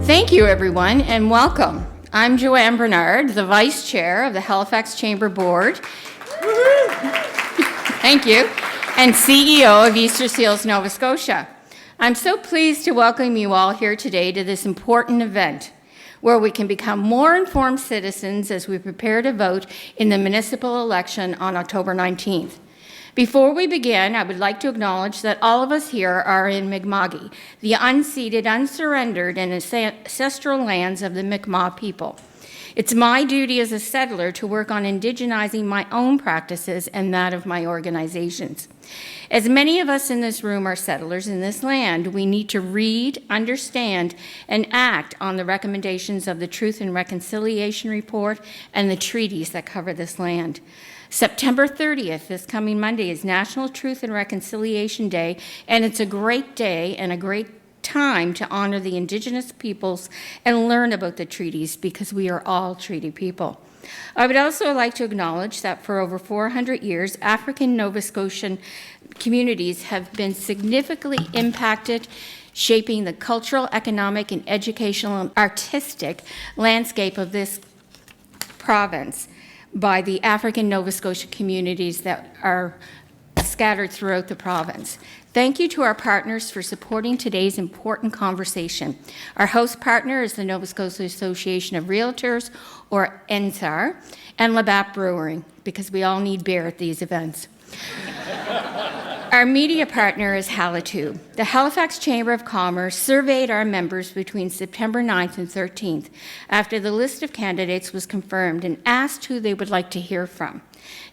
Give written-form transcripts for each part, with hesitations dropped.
Thank you, everyone, and welcome. I'm Joanne Bernard, the Vice Chair of the Halifax Chamber Board. Thank you, and CEO of Easter Seals Nova Scotia. I'm so pleased to welcome you all here today to this important event, where we can become more informed citizens as we prepare to vote in the municipal election on October 19th. Before we begin, I would like to acknowledge that all of us here are in Mi'kma'ki, the unceded, unsurrendered, and ancestral lands of the Mi'kmaq people. It's my duty as a settler to work on indigenizing my own practices and that of my organizations. As many of us in this room are settlers in this land, we need to read, understand, and act on the recommendations of the Truth and Reconciliation Report and the treaties that cover this land. September 30th, this coming Monday, is National Truth and Reconciliation Day, and it's a great day and a great time to honor the Indigenous peoples and learn about the treaties, because we are all treaty people. I would also like to acknowledge that for over 400 years, African Nova Scotian communities have been significantly impacted, shaping the cultural, economic, and educational and artistic landscape of this province by the African Nova Scotia communities that are scattered throughout the province. Thank you to our partners for supporting today's important conversation. Our host partner is the Nova Scotia Association of Realtors, or NSAR, and Labatt Brewing, because we all need beer at these events. Our media partner is Halitube. The Halifax Chamber of Commerce surveyed our members between September 9th and 13th after the list of candidates was confirmed and asked who they would like to hear from.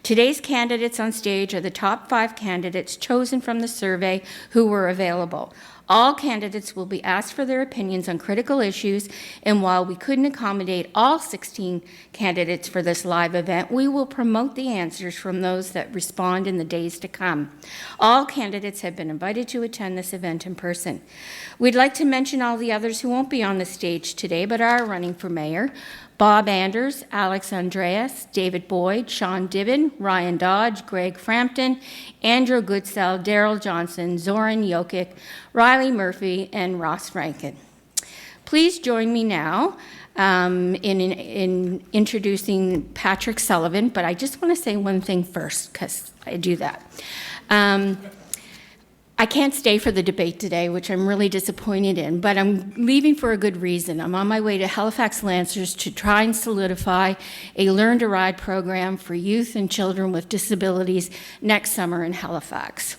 Today's candidates on stage are the top 5 candidates chosen from the survey who were available. All candidates will be asked for their opinions on critical issues, and while we couldn't accommodate all 16 candidates for this live event, we will promote the answers from those that respond in the days to come. All candidates have been invited to attend this event in person. We'd like to mention all the others who won't be on the stage today but are running for mayor: Bob Anders, Alex Andreas, David Boyd, Sean Dibben, Ryan Dodge, Greg Frampton, Andrew Goodsell, Daryl Johnson, Zoran Jokic, Riley Murphy, and Ross Rankin. Please join me now in introducing Patrick Sullivan, but I just want to say one thing first, because I do that. I can't stay for the debate today, which I'm really disappointed in, but I'm leaving for a good reason. I'm on my way to Halifax Lancers to try and solidify a Learn to Ride program for youth and children with disabilities next summer in Halifax.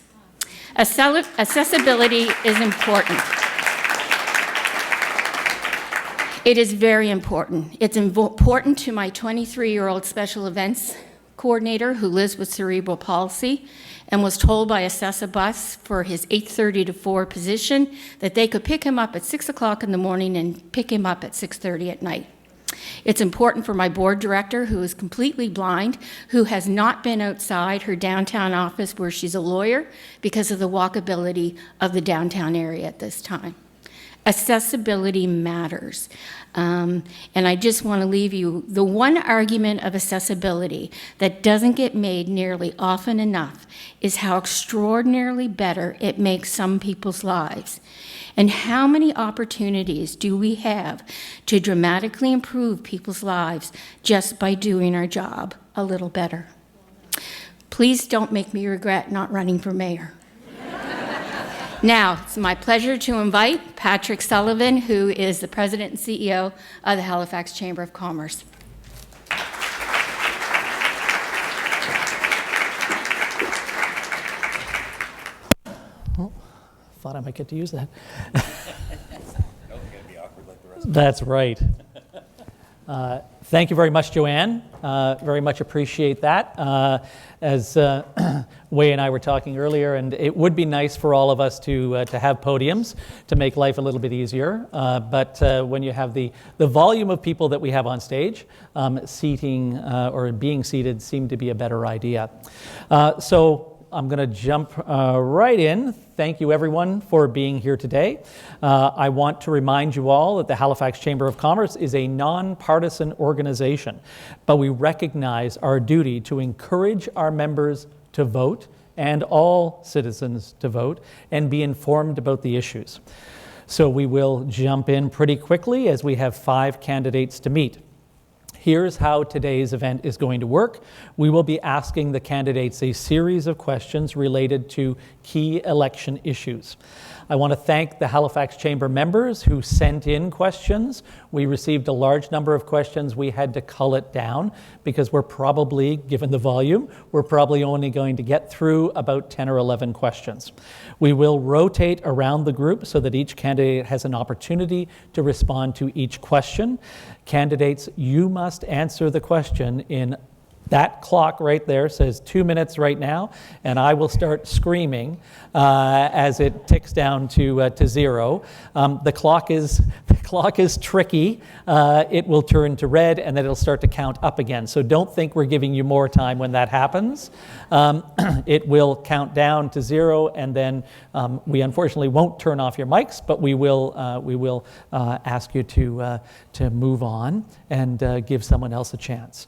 Accessibility is important. It is very important. It's important to my 23-year-old special events coordinator who lives with cerebral palsy and was told by a CESA bus for his 8:30 to 4 position that they could pick him up at 6 o'clock in the morning and pick him up at 6:30 at night. It's important for my board director, who is completely blind, who has not been outside her downtown office where she's a lawyer because of the walkability of the downtown area at this time. Accessibility matters. And I just want to leave you the one argument of accessibility that doesn't get made nearly often enough is how extraordinarily better it makes some people's lives. And how many opportunities do we have to dramatically improve people's lives just by doing our job a little better? Please don't make me regret not running for mayor. Now, it's my pleasure to invite Patrick Sullivan, who is the President and CEO of the Halifax Chamber of Commerce. Well, thought I might get to use that. That's right. Thank you very much, Joanne. Very much appreciate that. As Waye and I were talking earlier, and it would be nice for all of us to have podiums to make life a little bit easier. But when you have the volume of people that we have on stage, seating or being seated seemed to be a better idea. So I'm going to jump right in. Thank you, everyone, for being here today. I want to remind you all that the Halifax Chamber of Commerce is a nonpartisan organization, but we recognize our duty to encourage our members to vote and all citizens to vote and be informed about the issues. So we will jump in pretty quickly as we have 5 candidates to meet. Here's how today's event is going to work. We will be asking the candidates a series of questions related to key election issues. I want to thank the Halifax Chamber members who sent in questions. We received a large number of questions. We had to cull it down because we're probably, given the volume, we're probably only going to get through about 10 or 11 questions. We will rotate around the group so that each candidate has an opportunity to respond to each question. Candidates, you must answer the question in that clock right there says 2 minutes right now, and I will start screaming as it ticks down to 0. The clock is tricky. It will turn to red, and then it'll start to count up again. So don't think we're giving you more time when that happens. It will count down to 0, and then we unfortunately won't turn off your mics, but we will ask you to move on and give someone else a chance.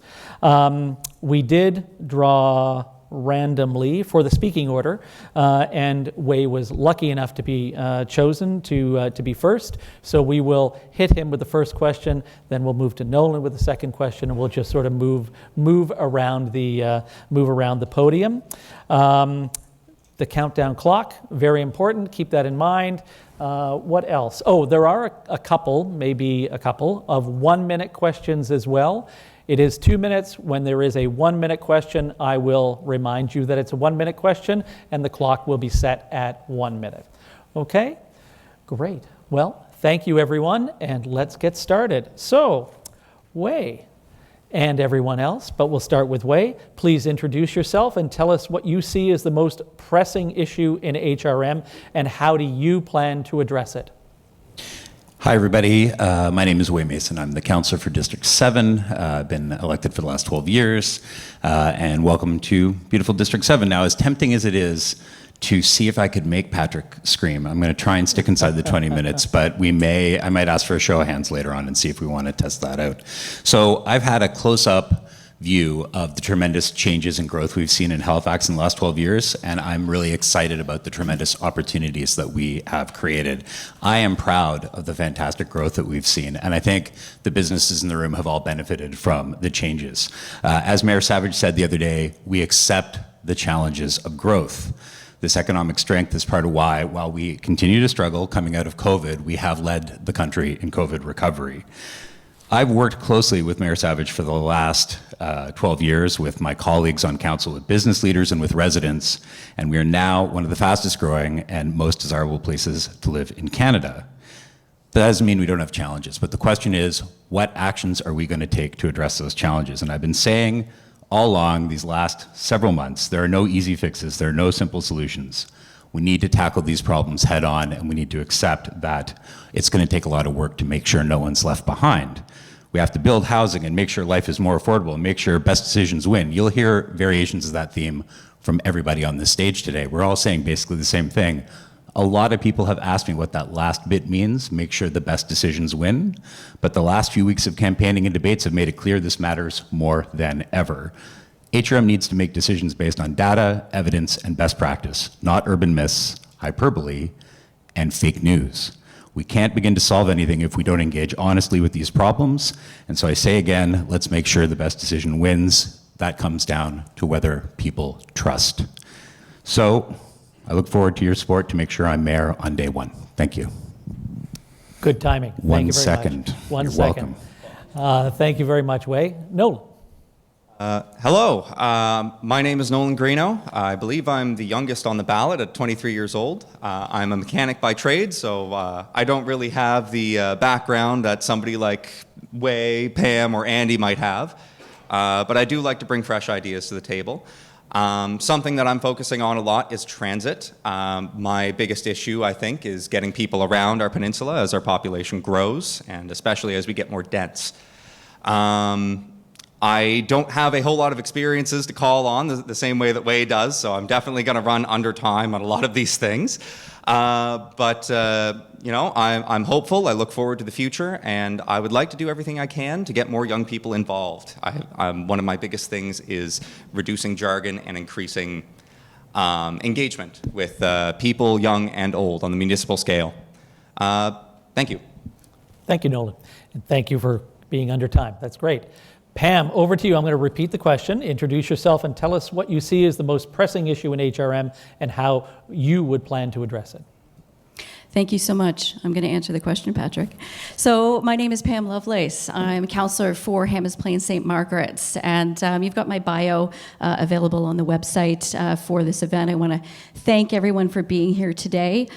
We did draw randomly for the speaking order, and Waye was lucky enough to be chosen to be first. So we will hit him with the first question, then we'll move to Nolan with the second question, and we'll just sort of move around the podium. The countdown clock, very important. Keep that in mind. What else? Oh, there are maybe a couple of 1-minute questions as well. It is 2 minutes. When there is a 1-minute question, I will remind you that it's a 1-minute question, and the clock will be set at 1 minute. Okay? Great. Well, thank you, everyone, and let's get started. So, Waye, and everyone else, but we'll start with Waye. Please introduce yourself and tell us what you see as the most pressing issue in HRM, and how do you plan to address it? Hi, everybody. My name is Waye Mason. I'm the councillor for District 7. I've been elected for the last 12 years, and welcome to beautiful District 7. Now, as tempting as it is to see if I could make Patrick scream, I'm going to try and stick inside the 20 minutes, but I might ask for a show of hands later on and see if we want to test that out. So I've had a close-up view of the tremendous changes and growth we've seen in Halifax in the last 12 years, and I'm really excited about the tremendous opportunities that we have created. I am proud of the fantastic growth that we've seen, and I think the businesses in the room have all benefited from the changes. As Mayor Savage said the other day, we accept the challenges of growth. This economic strength is part of why, while we continue to struggle coming out of COVID, we have led the country in COVID recovery. I've worked closely with Mayor Savage for the last 12 years with my colleagues on council, with business leaders and with residents, and we are now one of the fastest growing and most desirable places to live in Canada. That doesn't mean we don't have challenges, but the question is, what actions are we going to take to address those challenges? And I've been saying all along these last several months, there are no easy fixes, there are no simple solutions. We need to tackle these problems head on, and we need to accept that it's going to take a lot of work to make sure no one's left behind. We have to build housing and make sure life is more affordable and make sure best decisions win. You'll hear variations of that theme from everybody on this stage today. We're all saying basically the same thing. A lot of people have asked me what that last bit means, make sure the best decisions win. But the last few weeks of campaigning and debates have made it clear this matters more than ever. HRM needs to make decisions based on data, evidence, and best practice, not urban myths, hyperbole, and fake news. We can't begin to solve anything if we don't engage honestly with these problems. And so I say again, let's make sure the best decision wins. That comes down to whether people trust. So I look forward to your support to make sure I'm mayor on day 1. Thank you. Good timing. Thank One you very second. much. One You're second. welcome. Thank you very much, Waye. Nolan. Hello, my name is Nolan Greenough. I believe I'm the youngest on the ballot at 23 years old. I'm a mechanic by trade, so I don't really have the background that somebody like Waye, Pam, or Andy might have. But I do like to bring fresh ideas to the table. Something that I'm focusing on a lot is transit. My biggest issue, I think, is getting people around our peninsula as our population grows, and especially as we get more dense. I don't have a whole lot of experiences to call on the same way that Waye does, so I'm definitely going to run under time on a lot of these things. But I'm hopeful. I look forward to the future, and I would like to do everything I can to get more young people involved. One of my biggest things is reducing jargon and increasing engagement with people, young and old, on the municipal scale. Thank you. Thank you, Nolan. And thank you for being under time. That's great. Pam, over to you. I'm going to repeat the question. Introduce yourself and tell us what you see as the most pressing issue in HRM and how you would plan to address it. Thank you so much. I'm going to answer the question, Patrick. So my name is Pam Lovelace. I'm a counselor for Hammers Plain St. Margaret's, and you've got my bio available on the website for this event. I want to thank everyone for being here today.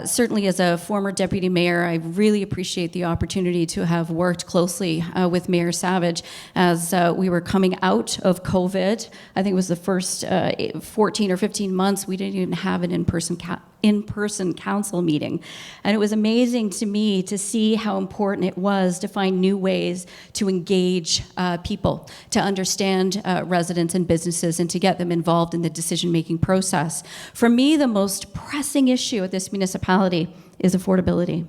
Certainly as a former deputy mayor, I really appreciate the opportunity to have worked closely with Mayor Savage as we were coming out of COVID. I think it was the first 14 or 15 months we didn't even have an in-person council meeting. And it was amazing to me to see how important it was to find new ways to engage people, to understand residents and businesses, and to get them involved in the decision-making process. For me, the most pressing issue at this municipality is affordability.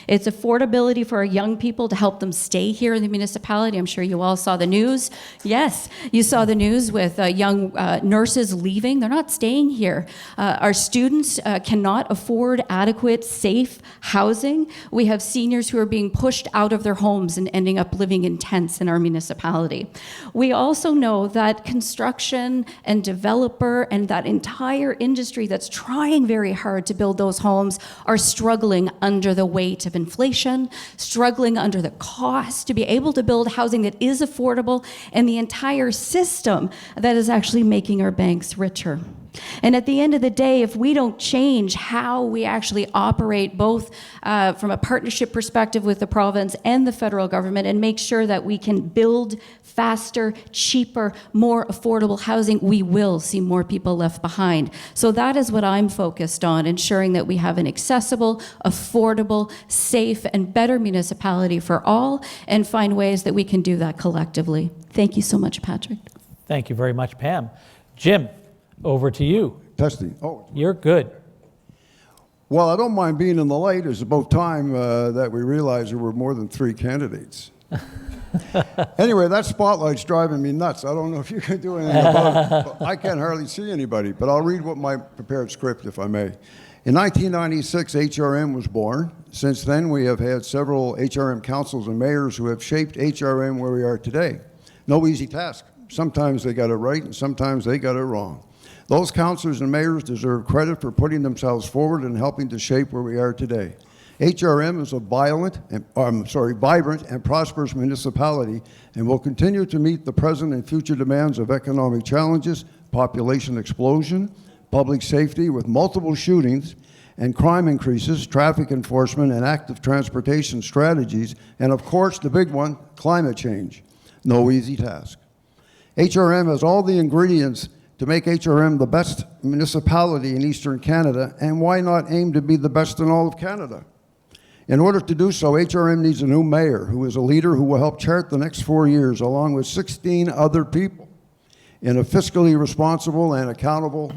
It's affordability for our young people to help them stay here in the municipality. I'm sure you all saw the news. Yes, you saw the news with young nurses leaving. They're not staying here. Our students cannot afford adequate, safe housing. We have seniors who are being pushed out of their homes and ending up living in tents in our municipality. We also know that construction and developer and that entire industry that's trying very hard to build those homes are struggling under the weight of inflation, struggling under the cost to be able to build housing that is affordable, and the entire system that is actually making our banks richer. And at the end of the day, if we don't change how we actually operate, both from a partnership perspective with the province and the federal government, and make sure that we can build faster, cheaper, more affordable housing, we will see more people left behind. So that is what I'm focused on, ensuring that we have an accessible, affordable, safe, and better municipality for all, and find ways that we can do that collectively. Thank you so much, Patrick. Thank you very much, Pam. Jim, over to you. Testing. Oh, You're good. well, I don't mind being in the light. It's about time that we realize there were more than 3 candidates. Anyway, that spotlight's driving me nuts. I don't know if you can do anything about it. I can't hardly see anybody, but I'll read what my prepared script, if I may. In 1996, HRM was born. Since then, we have had several HRM councils and mayors who have shaped HRM where we are today. No easy task. Sometimes they got it right, and sometimes they got it wrong. Those councillors and mayors deserve credit for putting themselves forward and helping to shape where we are today. HRM is a vibrant and prosperous municipality and will continue to meet the present and future demands of economic challenges, population explosion, public safety with multiple shootings and crime increases, traffic enforcement and active transportation strategies, and of course the big one, climate change. No easy task. HRM has all the ingredients to make HRM the best municipality in Eastern Canada, and why not aim to be the best in all of Canada? In order to do so, HRM needs a new mayor who is a leader who will help chart the next 4 years along with 16 other people in a fiscally responsible and accountable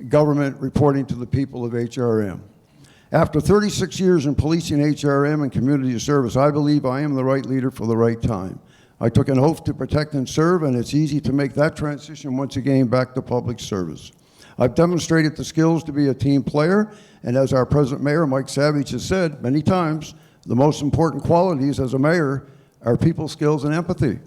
government reporting to the people of HRM. After 36 years in policing HRM and community service, I believe I am the right leader for the right time. I took an oath to protect and serve, and it's easy to make that transition once again back to public service. I've demonstrated the skills to be a team player, and as our present mayor, Mike Savage, has said many times, the most important qualities as a mayor are people skills and empathy.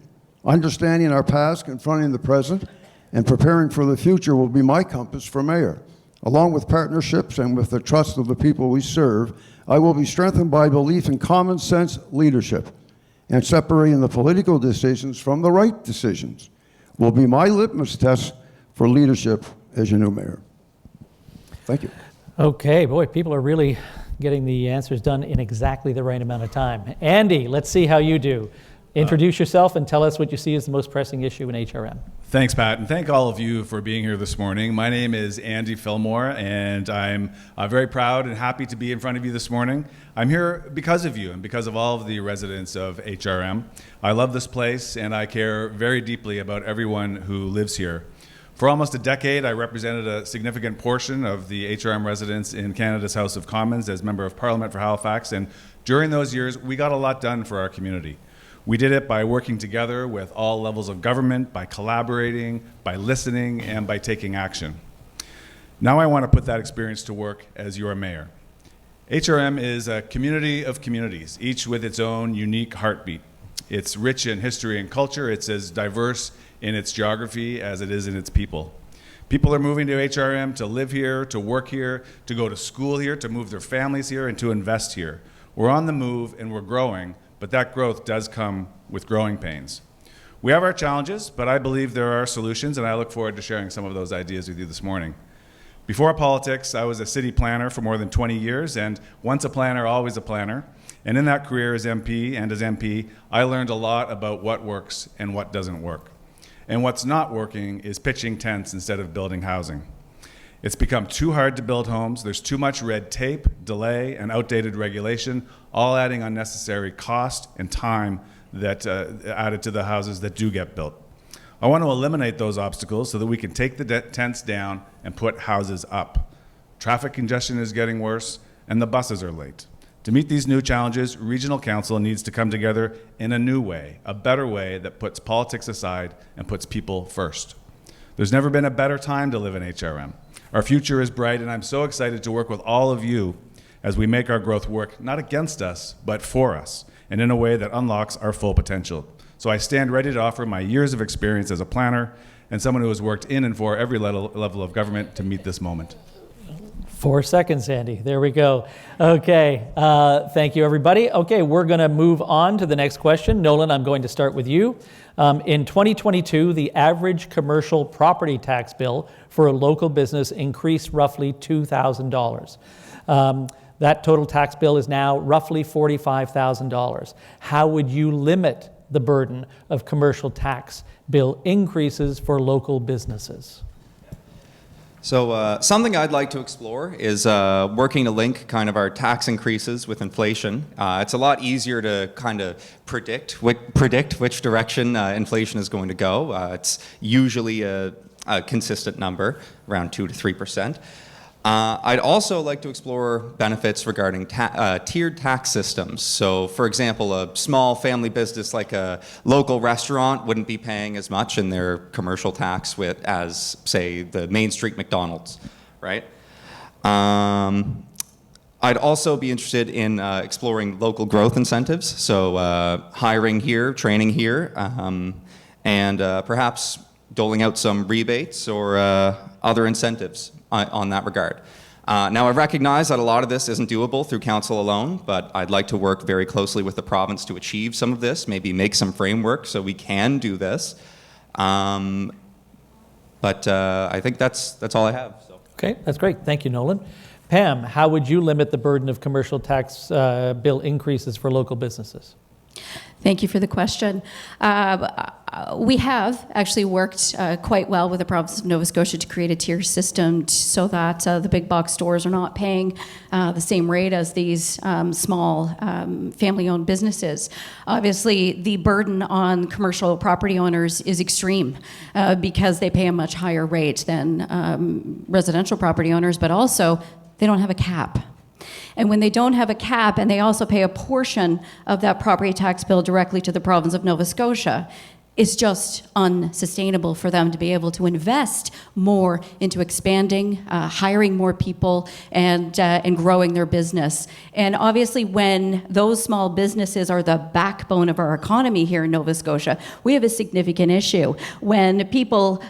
Understanding our past, confronting the present, and preparing for the future will be my compass for mayor. Along with partnerships and with the trust of the people we serve, I will be strengthened by belief in common sense leadership, and separating the political decisions from the right decisions will be my litmus test for leadership as your new mayor. Thank you. Okay, boy, people are really getting the answers done in exactly the right amount of time. Andy, let's see how you do. Introduce yourself and tell us what you see as the most pressing issue in HRM. Thanks, Pat, and thank all of you for being here this morning. My name is Andy Fillmore, and I'm very proud and happy to be in front of you this morning. I'm here because of you and because of all of the residents of HRM. I love this place, and I care very deeply about everyone who lives here. For almost a decade, I represented a significant portion of the HRM residents in Canada's House of Commons as Member of Parliament for Halifax, and during those years, we got a lot done for our community. We did it by working together with all levels of government, by collaborating, by listening, and by taking action. Now I want to put that experience to work as your mayor. HRM is a community of communities, each with its own unique heartbeat. It's rich in history and culture. It's as diverse in its geography as it is in its people. People are moving to HRM to live here, to work here, to go to school here, to move their families here, and to invest here. We're on the move and we're growing, but that growth does come with growing pains. We have our challenges, but I believe there are solutions, and I look forward to sharing some of those ideas with you this morning. Before politics, I was a city planner for more than 20 years, and once a planner, always a planner. And in that career as MP, I learned a lot about what works and what doesn't work. And what's not working is pitching tents instead of building housing. It's become too hard to build homes. There's too much red tape, delay, and outdated regulation, all adding unnecessary cost and time that added to the houses that do get built. I want to eliminate those obstacles so that we can take the tents down and put houses up. Traffic congestion is getting worse, and the buses are late. To meet these new challenges, Regional Council needs to come together in a new way, a better way that puts politics aside and puts people first. There's never been a better time to live in HRM. Our future is bright, and I'm so excited to work with all of you as we make our growth work, not against us, but for us, and in a way that unlocks our full potential. So I stand ready to offer my years of experience as a planner and someone who has worked in and for every level of government to meet this moment. 4 seconds, Andy. There we go. Okay, thank you, everybody. Okay, we're going to move on to the next question. Nolan, I'm going to start with you. In 2022, the average commercial property tax bill for a local business increased roughly $2,000. That total tax bill is now roughly $45,000. How would you limit the burden of commercial tax bill increases for local businesses? So something I'd like to explore is working to link kind of our tax increases with inflation. It's a lot easier to kind of predict which direction inflation is going to go. It's usually a consistent number, around 2 to 3%. I'd also like to explore benefits regarding tiered tax systems. So, for example, a small family business like a local restaurant wouldn't be paying as much in their commercial tax as, say, the Main Street McDonald's, right? I'd also be interested in exploring local growth incentives, so hiring here, training here, and perhaps doling out some rebates or other incentives on that regard. Now, I recognize that a lot of this isn't doable through council alone, but I'd like to work very closely with the province to achieve some of this, maybe make some framework so we can do this. But I think that's all I have. So. Okay, that's great. Thank you, Nolan. Pam, how would you limit the burden of commercial tax bill increases for local businesses? Thank you for the question. We have actually worked quite well with the province of Nova Scotia to create a tier system so that the big box stores are not paying the same rate as these small family-owned businesses. Obviously, the burden on commercial property owners is extreme because they pay a much higher rate than residential property owners, but also they don't have a cap. And when they don't have a cap and they also pay a portion of that property tax bill directly to the province of Nova Scotia, it's just unsustainable for them to be able to invest more into expanding, hiring more people, and growing their business. And obviously, when those small businesses are the backbone of our economy here in Nova Scotia, we have a significant issue. When people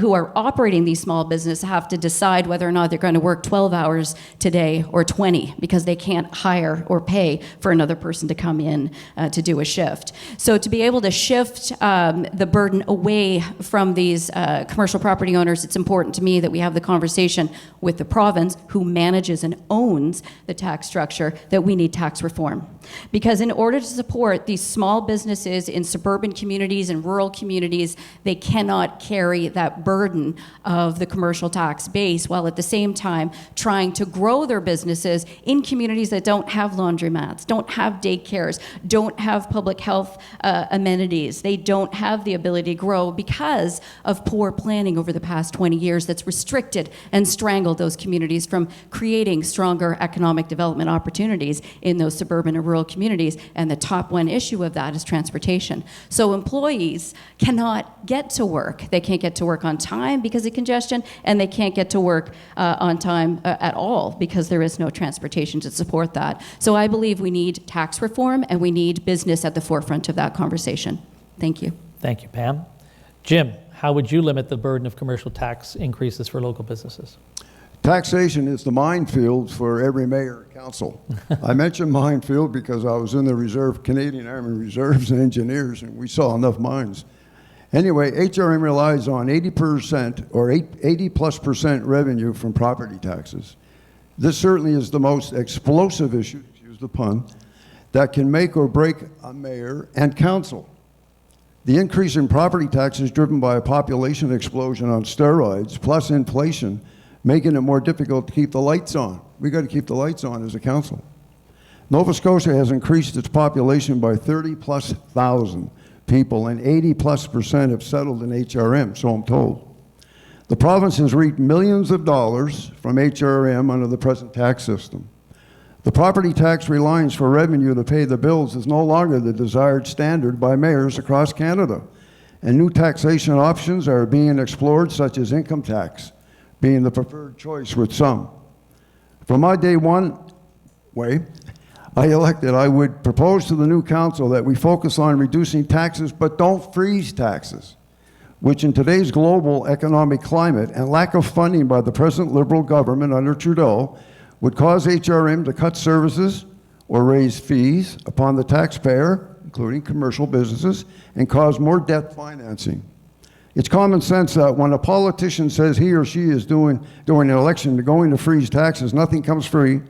who are operating these small businesses have to decide whether or not they're going to work 12 hours today or 20 because they can't hire or pay for another person to come in to do a shift. So to be able to shift the burden away from these commercial property owners, it's important to me that we have the conversation with the province, who manages and owns the tax structure, that we need tax reform. Because in order to support these small businesses in suburban communities and rural communities, they cannot carry that burden of the commercial tax base, while at the same time trying to grow their businesses in communities that don't have laundromats, don't have daycares, don't have public health amenities. They don't have the ability to grow because of poor planning over the past 20 years that's restricted and strangled those communities from creating stronger economic development opportunities in those suburban and rural communities. And the top one issue of that is transportation. So employees cannot get to work. They can't get to work on time because of congestion, and they can't get to work on time at all because there is no transportation to support that. So I believe we need tax reform, and we need business at the forefront of that conversation. Thank you. Thank you, Pam. Jim, how would you limit the burden of commercial tax increases for local businesses? Taxation is the minefield for every mayor and council. I mentioned minefield because I was in the reserve, Canadian Army Reserves and Engineers, and we saw enough mines. Anyway, HRM relies on 80% or 80+% revenue from property taxes. This certainly is the most explosive issue, excuse the pun, that can make or break a mayor and council. The increase in property taxes driven by a population explosion on steroids, plus inflation, making it more difficult to keep the lights on. We got to keep the lights on as a council. Nova Scotia has increased its population by 30+ thousand people, and 80+% have settled in HRM, so I'm told. The province has reaped millions of dollars from HRM under the present tax system. The property tax reliance for revenue to pay the bills is no longer the desired standard by mayors across Canada, and new taxation options are being explored, such as income tax being the preferred choice with some. From my day one, I elected, I would propose to the new council that we focus on reducing taxes, but don't freeze taxes, which in today's global economic climate and lack of funding by the present Liberal government under Trudeau would cause HRM to cut services or raise fees upon the taxpayer, including commercial businesses, and cause more debt financing. It's common sense that when a politician says he or she is during an election going to freeze taxes, nothing comes free,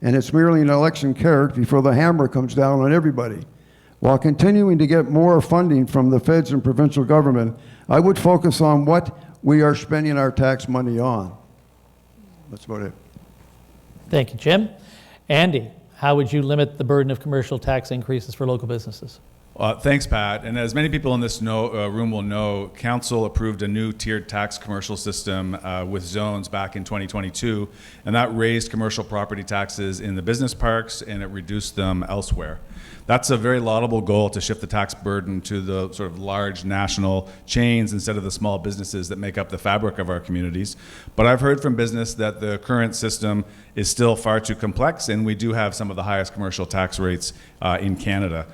and it's merely an election carrot before the hammer comes down on everybody. While continuing to get more funding from the feds and provincial government, I would focus on what we are spending our tax money on. That's about it. Thank you, Jim. Andy, how would you limit the burden of commercial tax increases for local businesses? Thanks, Pat. And as many people in this room will know, Council approved a new tiered tax commercial system with zones back in 2022, and that raised commercial property taxes in the business parks and it reduced them elsewhere. That's a very laudable goal, to shift the tax burden to the sort of large national chains instead of the small businesses that make up the fabric of our communities. But I've heard from business that the current system is still far too complex, and we do have some of the highest commercial tax rates in Canada.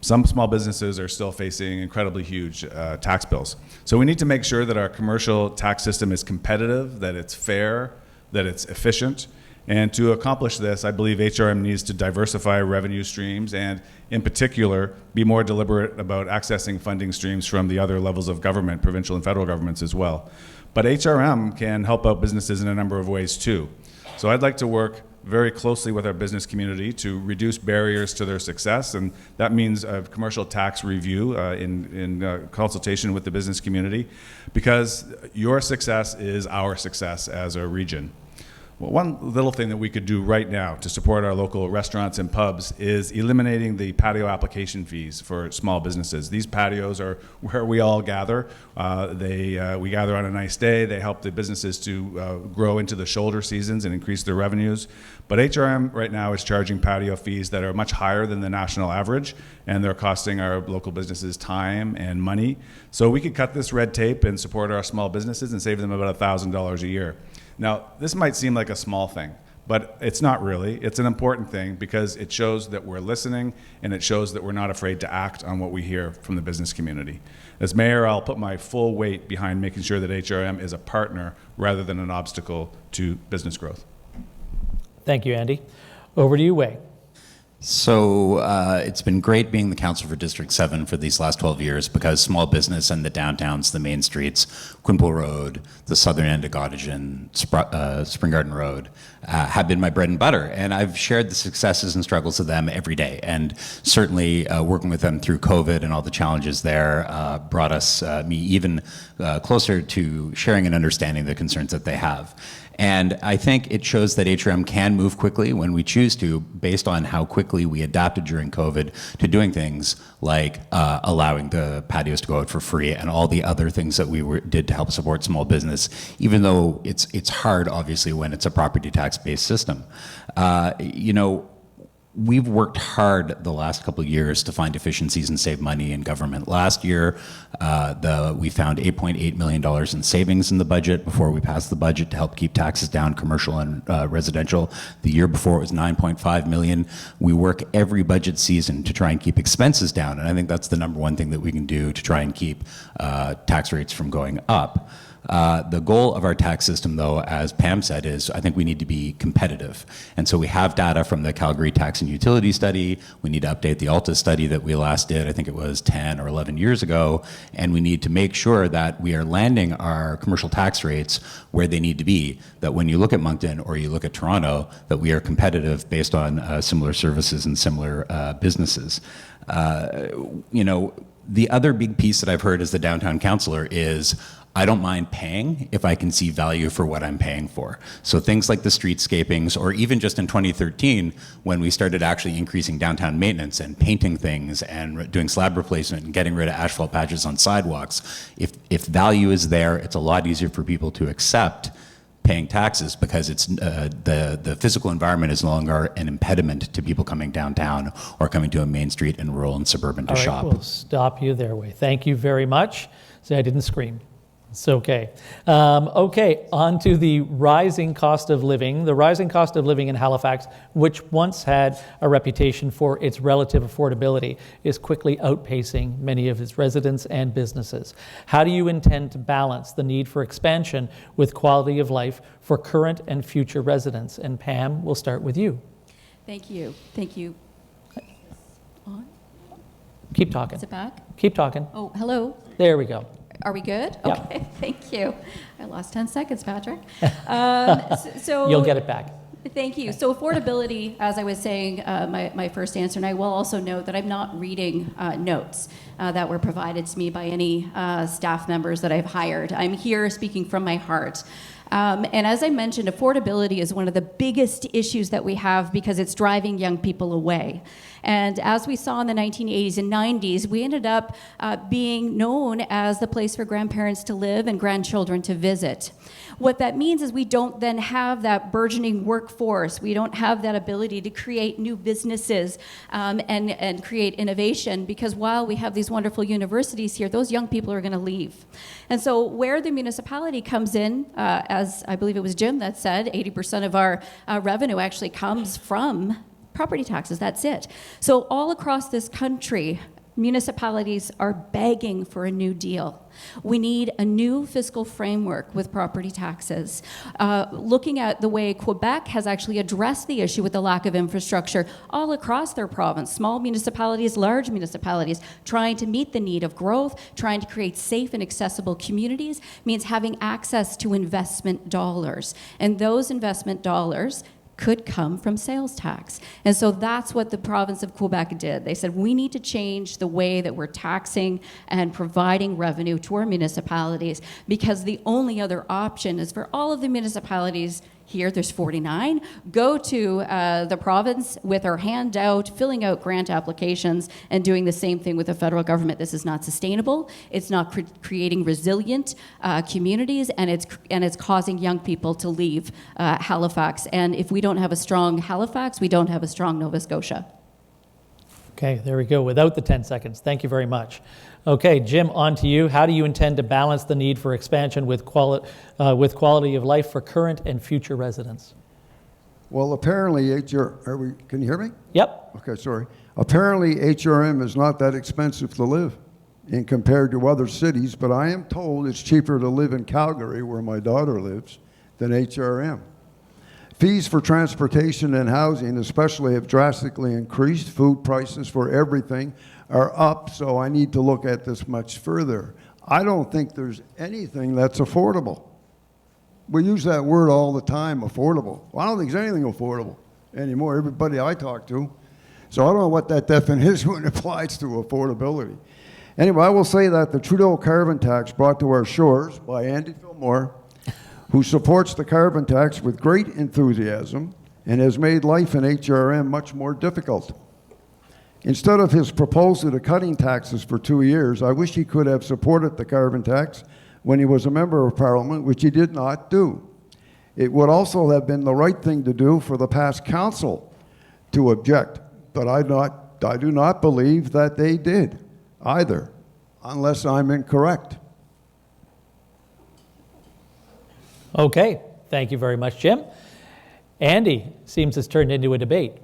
Some small businesses are still facing incredibly huge tax bills. So we need to make sure that our commercial tax system is competitive, that it's fair, that it's efficient. And to accomplish this, I believe HRM needs to diversify revenue streams and, in particular, be more deliberate about accessing funding streams from the other levels of government, provincial and federal governments as well. But HRM can help out businesses in a number of ways too. So I'd like to work very closely with our business community to reduce barriers to their success, and that means a commercial tax review in consultation with the business community, because your success is our success as a region. Well, one little thing that we could do right now to support our local restaurants and pubs is eliminating the patio application fees for small businesses. These patios are where we all gather. We gather on a nice day. They help the businesses to grow into the shoulder seasons and increase their revenues. But HRM right now is charging patio fees that are much higher than the national average, and they're costing our local businesses time and money. So we could cut this red tape and support our small businesses and save them about $1,000 a year. Now, this might seem like a small thing, but it's not really. It's an important thing because it shows that we're listening, and it shows that we're not afraid to act on what we hear from the business community. As mayor, I'll put my full weight behind making sure that HRM is a partner rather than an obstacle to business growth. Thank you, Andy. Over to you, Waye. So it's been great being the council for District 7 for these last 12 years, because small business and the downtowns, the main streets, Quinpool Road, the southern end of Gottingen, Spring Garden Road, have been my bread and butter. And I've shared the successes and struggles of them every day. And certainly working with them through COVID and all the challenges there brought me even closer to sharing and understanding the concerns that they have. And I think it shows that HRM can move quickly when we choose to, based on how quickly we adapted during COVID to doing things like allowing the patios to go out for free and all the other things that we did to help support small business, even though it's hard, obviously, when it's a property tax-based system. We've worked hard the last couple of years to find efficiencies and save money in government. Last year, we found $8.8 million in savings in the budget before we passed the budget to help keep taxes down, commercial and residential. The year before, it was $9.5 million. We work every budget season to try and keep expenses down, and I think that's the number one thing that we can do to try and keep tax rates from going up. The goal of our tax system, though, as Pam said, is I think we need to be competitive. And so we have data from the Calgary Tax and Utility Study. We need to update the Alta study that we last did, I think it was 10 or 11 years ago. And we need to make sure that we are landing our commercial tax rates where they need to be, that when you look at Moncton or you look at Toronto, that we are competitive based on similar services and similar businesses. The other big piece that I've heard as the downtown councillor is I don't mind paying if I can see value for what I'm paying for. So things like the streetscapings, or even just in 2013, when we started actually increasing downtown maintenance and painting things and doing slab replacement and getting rid of asphalt patches on sidewalks, if value is there, it's a lot easier for people to accept paying taxes because it's the physical environment is no longer an impediment to people coming downtown or coming to a main street in rural and suburban to shop. All right, we'll stop you there, Waye. Thank you very much. See, I didn't scream. It's okay. On to the rising cost of living. The rising cost of living in Halifax, which once had a reputation for its relative affordability, is quickly outpacing many of its residents and businesses. How do you intend to balance the need for expansion with quality of life for current and future residents? And Pam, we'll start with you. Thank you. Thank you. On? Keep talking. Is it back? Keep talking. Oh, hello. There we go. Are we good? Yeah. Okay, thank you. I lost 10 seconds, Patrick. So You'll get it back. Thank you. So affordability, as I was saying, my first answer, and I will also note that I'm not reading notes that were provided to me by any staff members that I've hired. I'm here speaking from my heart. And as I mentioned, affordability is one of the biggest issues that we have because it's driving young people away. And as we saw in the 1980s and 90s, we ended up being known as the place for grandparents to live and grandchildren to visit. What that means is we don't then have that burgeoning workforce. We don't have that ability to create new businesses and create innovation, because while we have these wonderful universities here, those young people are going to leave. And so where the municipality comes in, as I believe it was Jim that said, 80% of our revenue actually comes from property taxes. That's it. So all across this country, municipalities are begging for a new deal. We need a new fiscal framework with property taxes. Looking at the way Quebec has actually addressed the issue with the lack of infrastructure all across their province, small municipalities, large municipalities, trying to meet the need of growth, trying to create safe and accessible communities, means having access to investment dollars. And those investment dollars could come from sales tax. And so that's what the province of Quebec did. They said, we need to change the way that we're taxing and providing revenue to our municipalities, because the only other option is for all of the municipalities here, there's 49, go to the province with our hand out, filling out grant applications, and doing the same thing with the federal government. This is not sustainable. It's not creating resilient communities, and it's causing young people to leave Halifax. And if we don't have a strong Halifax, we don't have a strong Nova Scotia. Okay, there we go, without the 10 seconds. Thank you very much. Okay, Jim, on to you. How do you intend to balance the need for expansion with quality of life for current and future residents? Well, apparently, can you hear me? Yep. Okay, sorry. Apparently, HRM is not that expensive to live in compared to other cities, but I am told it's cheaper to live in Calgary, where my daughter lives, than HRM. Fees for transportation and housing especially have drastically increased. Food prices for everything are up, so I need to look at this much further. I don't think there's anything that's affordable. We use that word all the time, affordable. Well, I don't think there's anything affordable anymore, everybody I talk to. So I don't know what that definition applies to affordability. Anyway, I will say that the Trudeau carbon tax brought to our shores by Andy Fillmore who supports the carbon tax with great enthusiasm and has made life in HRM much more difficult. Instead of his proposal to cutting taxes for 2 years, I wish he could have supported the carbon tax when he was a member of Parliament, which he did not do. It would also have been the right thing to do for the past council to object, but I do not believe that they did either, unless I'm incorrect. Okay, thank you very much, Jim. Andy, seems it's turned into a debate.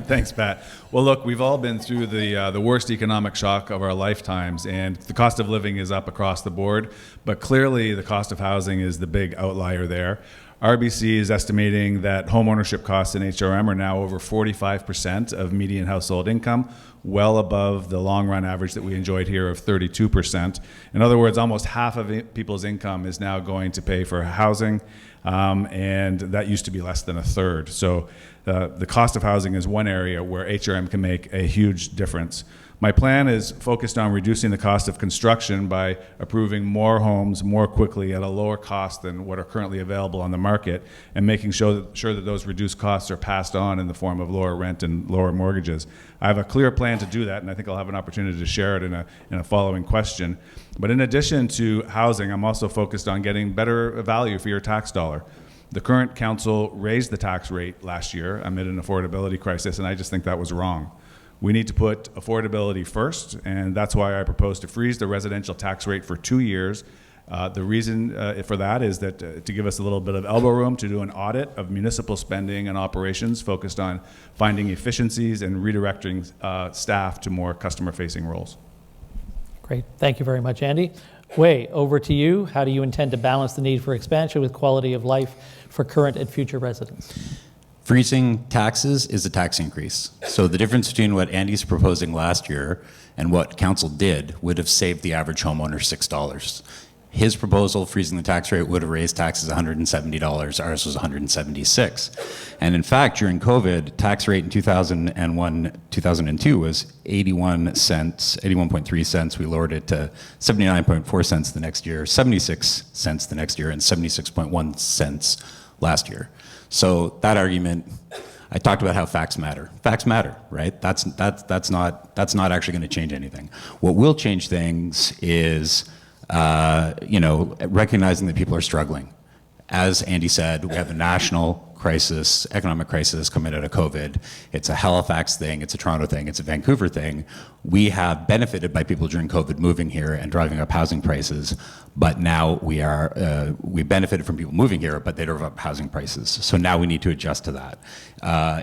Thanks, Pat. Well, look, we've all been through the worst economic shock of our lifetimes, and the cost of living is up across the board, but clearly the cost of housing is the big outlier there. RBC is estimating that home ownership costs in HRM are now over 45% of median household income, well above the long-run average that we enjoyed here of 32%. In other words, almost half of people's income is now going to pay for housing, and that used to be less than a third. So the cost of housing is one area where HRM can make a huge difference. My plan is focused on reducing the cost of construction by approving more homes more quickly at a lower cost than what are currently available on the market, and making sure that those reduced costs are passed on in the form of lower rent and lower mortgages. I have a clear plan to do that, and I think I'll have an opportunity to share it in a following question. But in addition to housing, I'm also focused on getting better value for your tax dollar. The current council raised the tax rate last year amid an affordability crisis, and I just think that was wrong. We need to put affordability first, and that's why I propose to freeze the residential tax rate for 2 years. The reason for that is that to give us a little bit of elbow room to do an audit of municipal spending and operations focused on finding efficiencies and redirecting staff to more customer-facing roles. Great. Thank you very much, Andy. Waye, over to you. How do you intend to balance the need for expansion with quality of life for current and future residents? Freezing taxes is a tax increase. So the difference between what Andy's proposing last year and what council did would have saved the average homeowner $6. His proposal, freezing the tax rate, would have raised taxes $170. Ours was $176. And in fact, during COVID, tax rate in 2001, 2002 was 81 cents, 81.3 cents. We lowered it to 79.4 cents the next year, 76 cents the next year, and 76.1 cents last year. So that argument, I talked about how facts matter. Facts matter, right? That's not actually going to change anything. What will change things is, recognizing that people are struggling. As Andy said, we have a national crisis, economic crisis coming out of COVID. It's a Halifax thing, it's a Toronto thing, it's a Vancouver thing. We have benefited by people during COVID moving here and driving up housing prices, but now we benefited from people moving here, but they drove up housing prices. So now we need to adjust to that.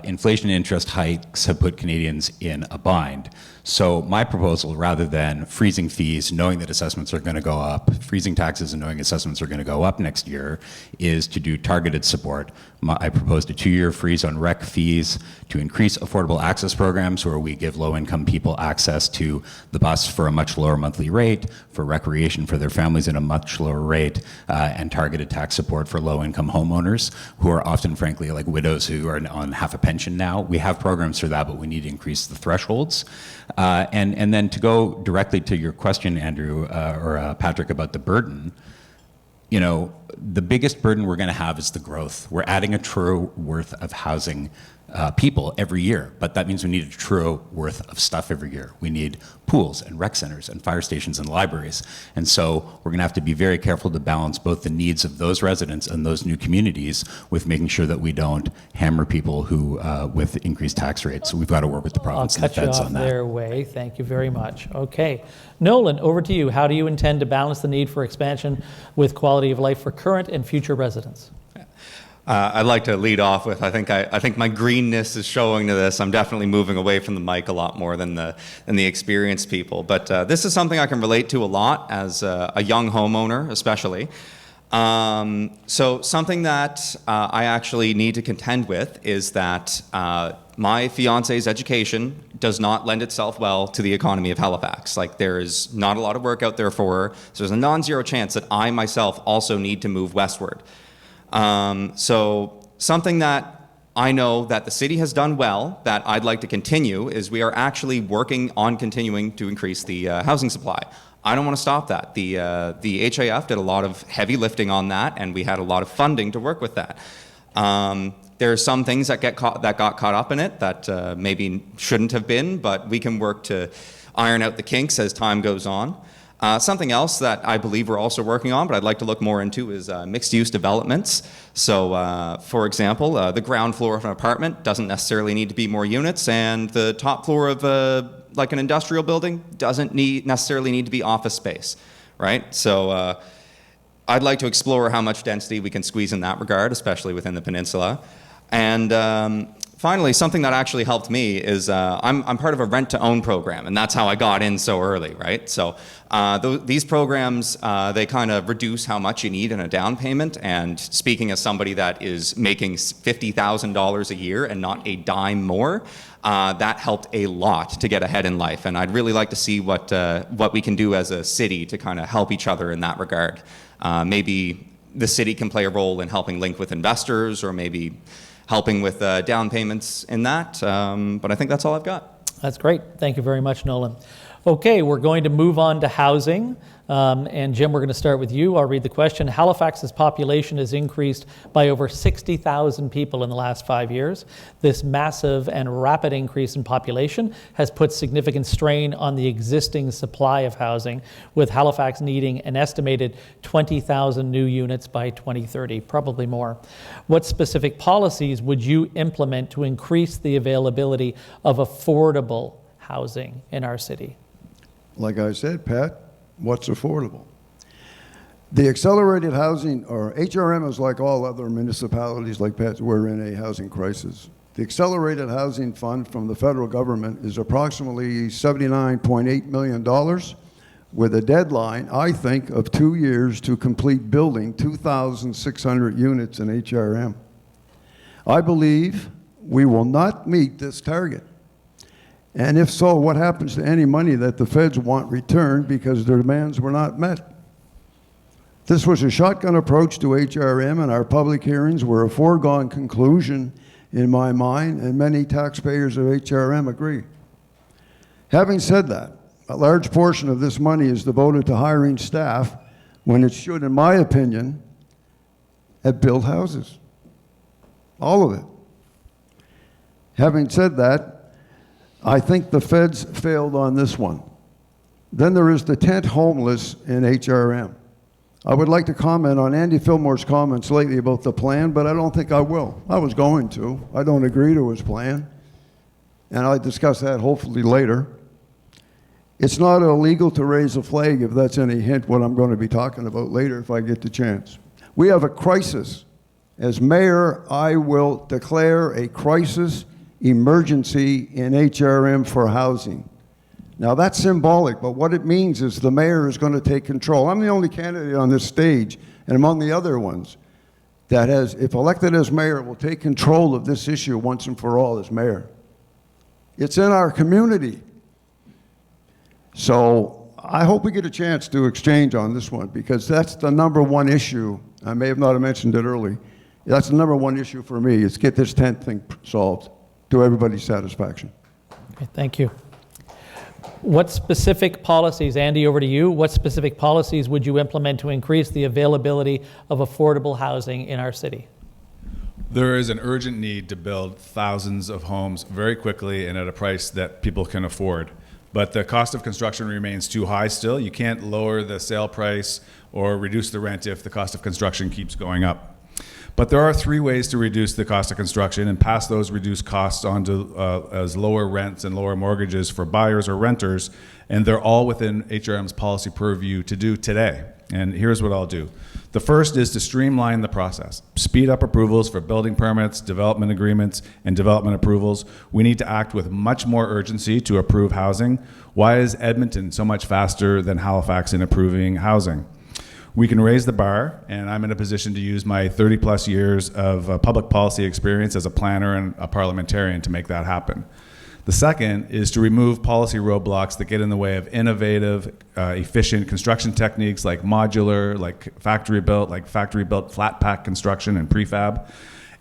Inflation and interest hikes have put Canadians in a bind. So my proposal, rather than freezing fees, knowing that assessments are going to go up, freezing taxes and knowing assessments are going to go up next year, is to do targeted support. I proposed a 2-year freeze on rec fees, to increase affordable access programs where we give low-income people access to the bus for a much lower monthly rate, for recreation for their families at a much lower rate, and targeted tax support for low-income homeowners who are often, frankly, like widows who are on half a pension now. We have programs for that, but we need to increase the thresholds. And then to go directly to your question, Andrew, or Patrick, about the burden, the biggest burden we're going to have is the growth. We're adding a true worth of housing people every year, but that means we need a true worth of stuff every year. We need pools and rec centers and fire stations and libraries. And so we're going to have to be very careful to balance both the needs of those residents and those new communities with making sure that we don't hammer people who with increased tax rates. So we've got to work with the province and the feds on that. I'll cut you off there, Waye. Thank you very much. Okay. Nolan, over to you. How do you intend to balance the need for expansion with quality of life for current and future residents? I'd like to lead off with, I think my greenness is showing to this. I'm definitely moving away from the mic a lot more than the experienced people. But this is something I can relate to a lot as a young homeowner, especially. So something that I actually need to contend with is that my fiance's education does not lend itself well to the economy of Halifax. Like, there is not a lot of work out there for her. So there's a non-zero chance that I myself also need to move westward. So something that I know that the city has done well that I'd like to continue is we are actually working on continuing to increase the housing supply. I don't want to stop that. The HAF did a lot of heavy lifting on that, and we had a lot of funding to work with that. There are some things that got caught up in it that maybe shouldn't have been, but we can work to iron out the kinks as time goes on. Something else that I believe we're also working on, but I'd like to look more into, is mixed-use developments. So, for example, the ground floor of an apartment doesn't necessarily need to be more units, and the top floor of like an industrial building doesn't necessarily need to be office space, right? So I'd like to explore how much density we can squeeze in that regard, especially within the peninsula. And finally, something that actually helped me is I'm part of a rent-to-own program, and that's how I got in so early, right? So these programs, they kind of reduce how much you need in a down payment, and speaking as somebody that is making $50,000 a year and not a dime more, that helped a lot to get ahead in life. And I'd really like to see what we can do as a city to kind of help each other in that regard. Maybe the city can play a role in helping link with investors, or maybe helping with down payments in that. But I think that's all I've got. That's great. Thank you very much, Nolan. Okay, we're going to move on to housing. And Jim, we're going to start with you. I'll read the question. Halifax's population has increased by over 60,000 people in the last 5 years. This massive and rapid increase in population has put significant strain on the existing supply of housing, with Halifax needing an estimated 20,000 new units by 2030, probably more. What specific policies would you implement to increase the availability of affordable housing in our city? Like I said, Pat, what's affordable? The accelerated housing, or HRM, is like all other municipalities, like Pat, we're in a housing crisis. The accelerated housing fund from the federal government is approximately $79.8 million, with a deadline, I think, of 2 years to complete building 2,600 units in HRM. I believe we will not meet this target. And if so, what happens to any money that the feds want returned because their demands were not met? This was a shotgun approach to HRM, and our public hearings were a foregone conclusion in my mind, and many taxpayers of HRM agree. Having said that, a large portion of this money is devoted to hiring staff when it should, in my opinion, have built houses. All of it. Having said that, I think the feds failed on this one. Then there is the tent homeless in HRM. I would like to comment on Andy Fillmore's comments lately about the plan, but I don't think I will. I was going to. I don't agree to his plan, and I'll discuss that hopefully later. It's not illegal to raise a flag, if that's any hint what I'm going to be talking about later if I get the chance. We have a crisis. As mayor, I will declare a crisis emergency in HRM for housing. Now that's symbolic, but what it means is the mayor is going to take control. I'm the only candidate on this stage, and among the other ones, that has, if elected as mayor, will take control of this issue once and for all as mayor. It's in our community. So I hope we get a chance to exchange on this one, because that's the number one issue. I may have not have mentioned it early. That's the number one issue for me, is get this tent thing solved to everybody's satisfaction. Okay, thank you. What specific policies, Andy, over to you, what specific policies would you implement to increase the availability of affordable housing in our city? There is an urgent need to build thousands of homes very quickly and at a price that people can afford. But the cost of construction remains too high still. You can't lower the sale price or reduce the rent if the cost of construction keeps going up. But there are 3 ways to reduce the cost of construction and pass those reduced costs on to as lower rents and lower mortgages for buyers or renters, and they're all within HRM's policy purview to do today. And here's what I'll do. The first is to streamline the process, speed up approvals for building permits, development agreements, and development approvals. We need to act with much more urgency to approve housing. Why is Edmonton so much faster than Halifax in approving housing? We can raise the bar, and I'm in a position to use my 30 plus years of public policy experience as a planner and a parliamentarian to make that happen. The second is to remove policy roadblocks that get in the way of innovative, efficient construction techniques like modular, like factory built flat pack construction and prefab.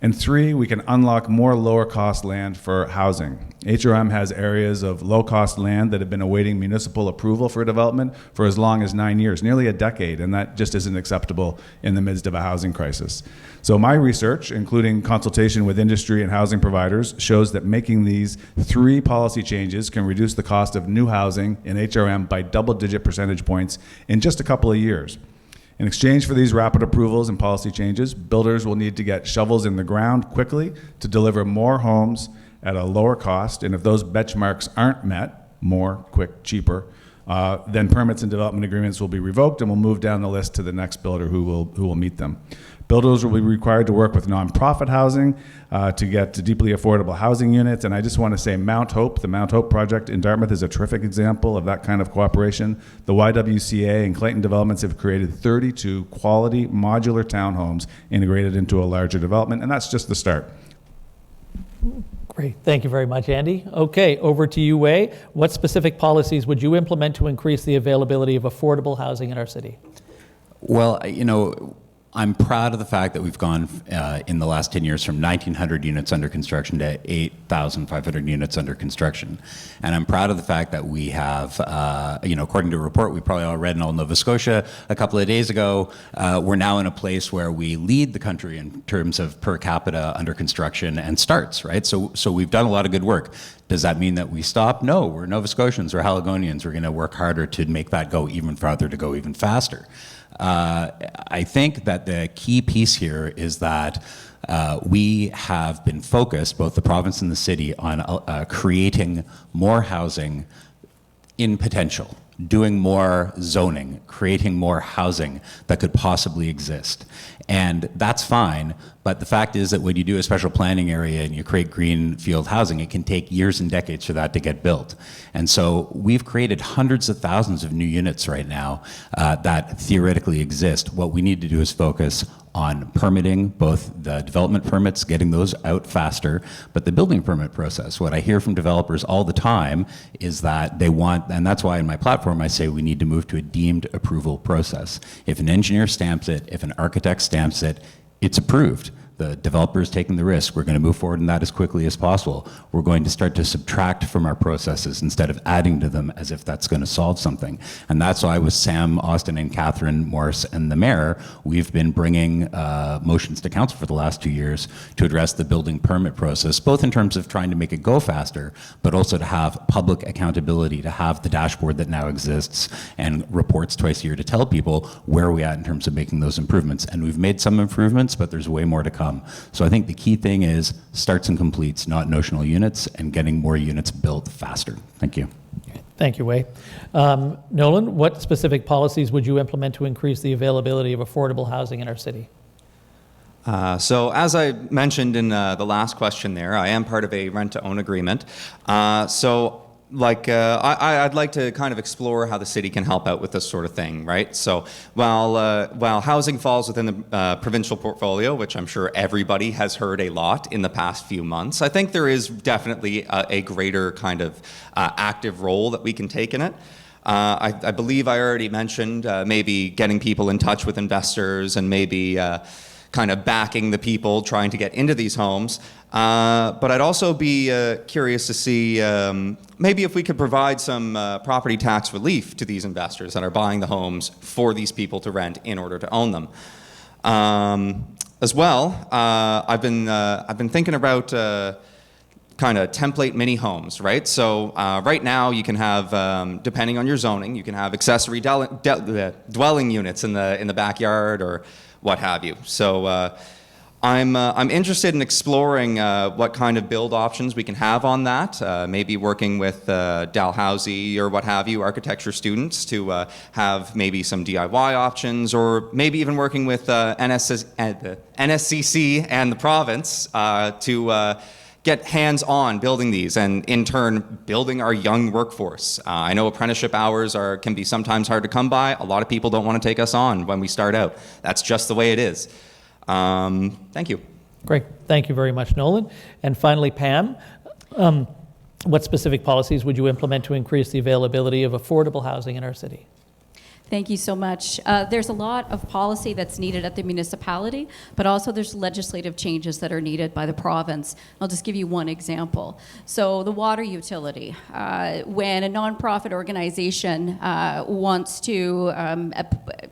And 3, we can unlock more lower cost land for housing. HRM has areas of low cost land that have been awaiting municipal approval for development for as long as 9 years, nearly a decade, and that just isn't acceptable in the midst of a housing crisis. So my research, including consultation with industry and housing providers, shows that making these 3 policy changes can reduce the cost of new housing in HRM by double-digit percentage points in just a couple of years. In exchange for these rapid approvals and policy changes, builders will need to get shovels in the ground quickly to deliver more homes at a lower cost, and if those benchmarks aren't met, more, quick, cheaper, then permits and development agreements will be revoked and will move down the list to the next builder who will meet them. Builders will be required to work with nonprofit housing to get to deeply affordable housing units. And I just want to say Mount Hope, the Mount Hope project in Dartmouth is a terrific example of that kind of cooperation. The YWCA and Clayton Developments have created 32 quality modular townhomes integrated into a larger development, and that's just the start. Great. Thank you very much, Andy. Okay, over to you, Waye. What specific policies would you implement to increase the availability of affordable housing in our city? Well, I'm proud of the fact that we've gone in the last 10 years from 1,900 units under construction to 8,500 units under construction. And I'm proud of the fact that we have, according to a report we probably all read in all Nova Scotia a couple of days ago, we're now in a place where we lead the country in terms of per capita under construction and starts, right? So we've done a lot of good work. Does that mean that we stop? No, we're Nova Scotians, we're Haligonians. We're going to work harder to make that go even farther, to go even faster. I think that the key piece here is that we have been focused, both the province and the city, on creating more housing in potential, doing more zoning, creating more housing that could possibly exist. And that's fine, but the fact is that when you do a special planning area and you create greenfield housing, it can take years and decades for that to get built. And so we've created hundreds of thousands of new units right now that theoretically exist. What we need to do is focus on permitting, both the development permits, getting those out faster, but the building permit process. What I hear from developers all the time is that they want, and that's why in my platform I say we need to move to a deemed approval process. If an engineer stamps it, if an architect stamps it, it's approved. The developer is taking the risk. We're going to move forward in that as quickly as possible. We're going to start to subtract from our processes instead of adding to them as if that's going to solve something. And that's why with Sam Austin and Catherine Morris and the mayor, we've been bringing motions to council for the last 2 years to address the building permit process, both in terms of trying to make it go faster, but also to have public accountability, to have the dashboard that now exists and reports twice a year to tell people where are we at in terms of making those improvements. And we've made some improvements, but there's way more to come. So I think the key thing is starts and completes, not notional units, and getting more units built faster. Thank you. Thank you, Waye. Nolan, what specific policies would you implement to increase the availability of affordable housing in our city? So as I mentioned in the last question there, I am part of a rent-to-own agreement. I'd like to kind of explore how the city can help out with this sort of thing, right? So while housing falls within the provincial portfolio, which I'm sure everybody has heard a lot in the past few months, I think there is definitely a greater kind of active role that we can take in it. I believe I already mentioned maybe getting people in touch with investors and maybe kind of backing the people trying to get into these homes. But I'd also be curious to see maybe if we could provide some property tax relief to these investors that are buying the homes for these people to rent in order to own them. As well, I've been thinking about kind of template mini homes, right? So right now you can have, depending on your zoning, you can have accessory dwelling units in the backyard or what have you. So I'm interested in exploring what kind of build options we can have on that. Maybe working with Dalhousie or what have you, architecture students to have maybe some DIY options, or maybe even working with the NSCC and the province to get hands-on building these, and in turn building our young workforce. I know apprenticeship hours can be sometimes hard to come by. A lot of people don't want to take us on when we start out. That's just the way it is. Thank you. Great. Thank you very much, Nolan. And finally, Pam, what specific policies would you implement to increase the availability of affordable housing in our city? Thank you so much. There's a lot of policy that's needed at the municipality, but also there's legislative changes that are needed by the province. I'll just give you one example. So the water utility, when a nonprofit organization wants to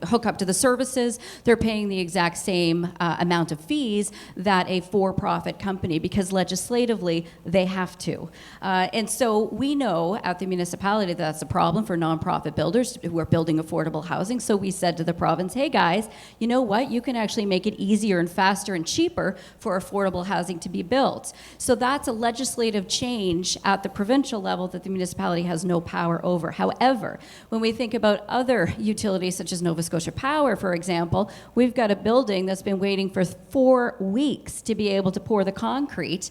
hook up to the services, they're paying the exact same amount of fees that a for-profit company, because legislatively they have to. And so we know at the municipality that that's a problem for nonprofit builders who are building affordable housing. So we said to the province, hey guys, you know what? You can actually make it easier and faster and cheaper for affordable housing to be built. So that's a legislative change at the provincial level that the municipality has no power over. However, when we think about other utilities such as Nova Scotia Power, for example, we've got a building that's been waiting for 4 weeks to be able to pour the concrete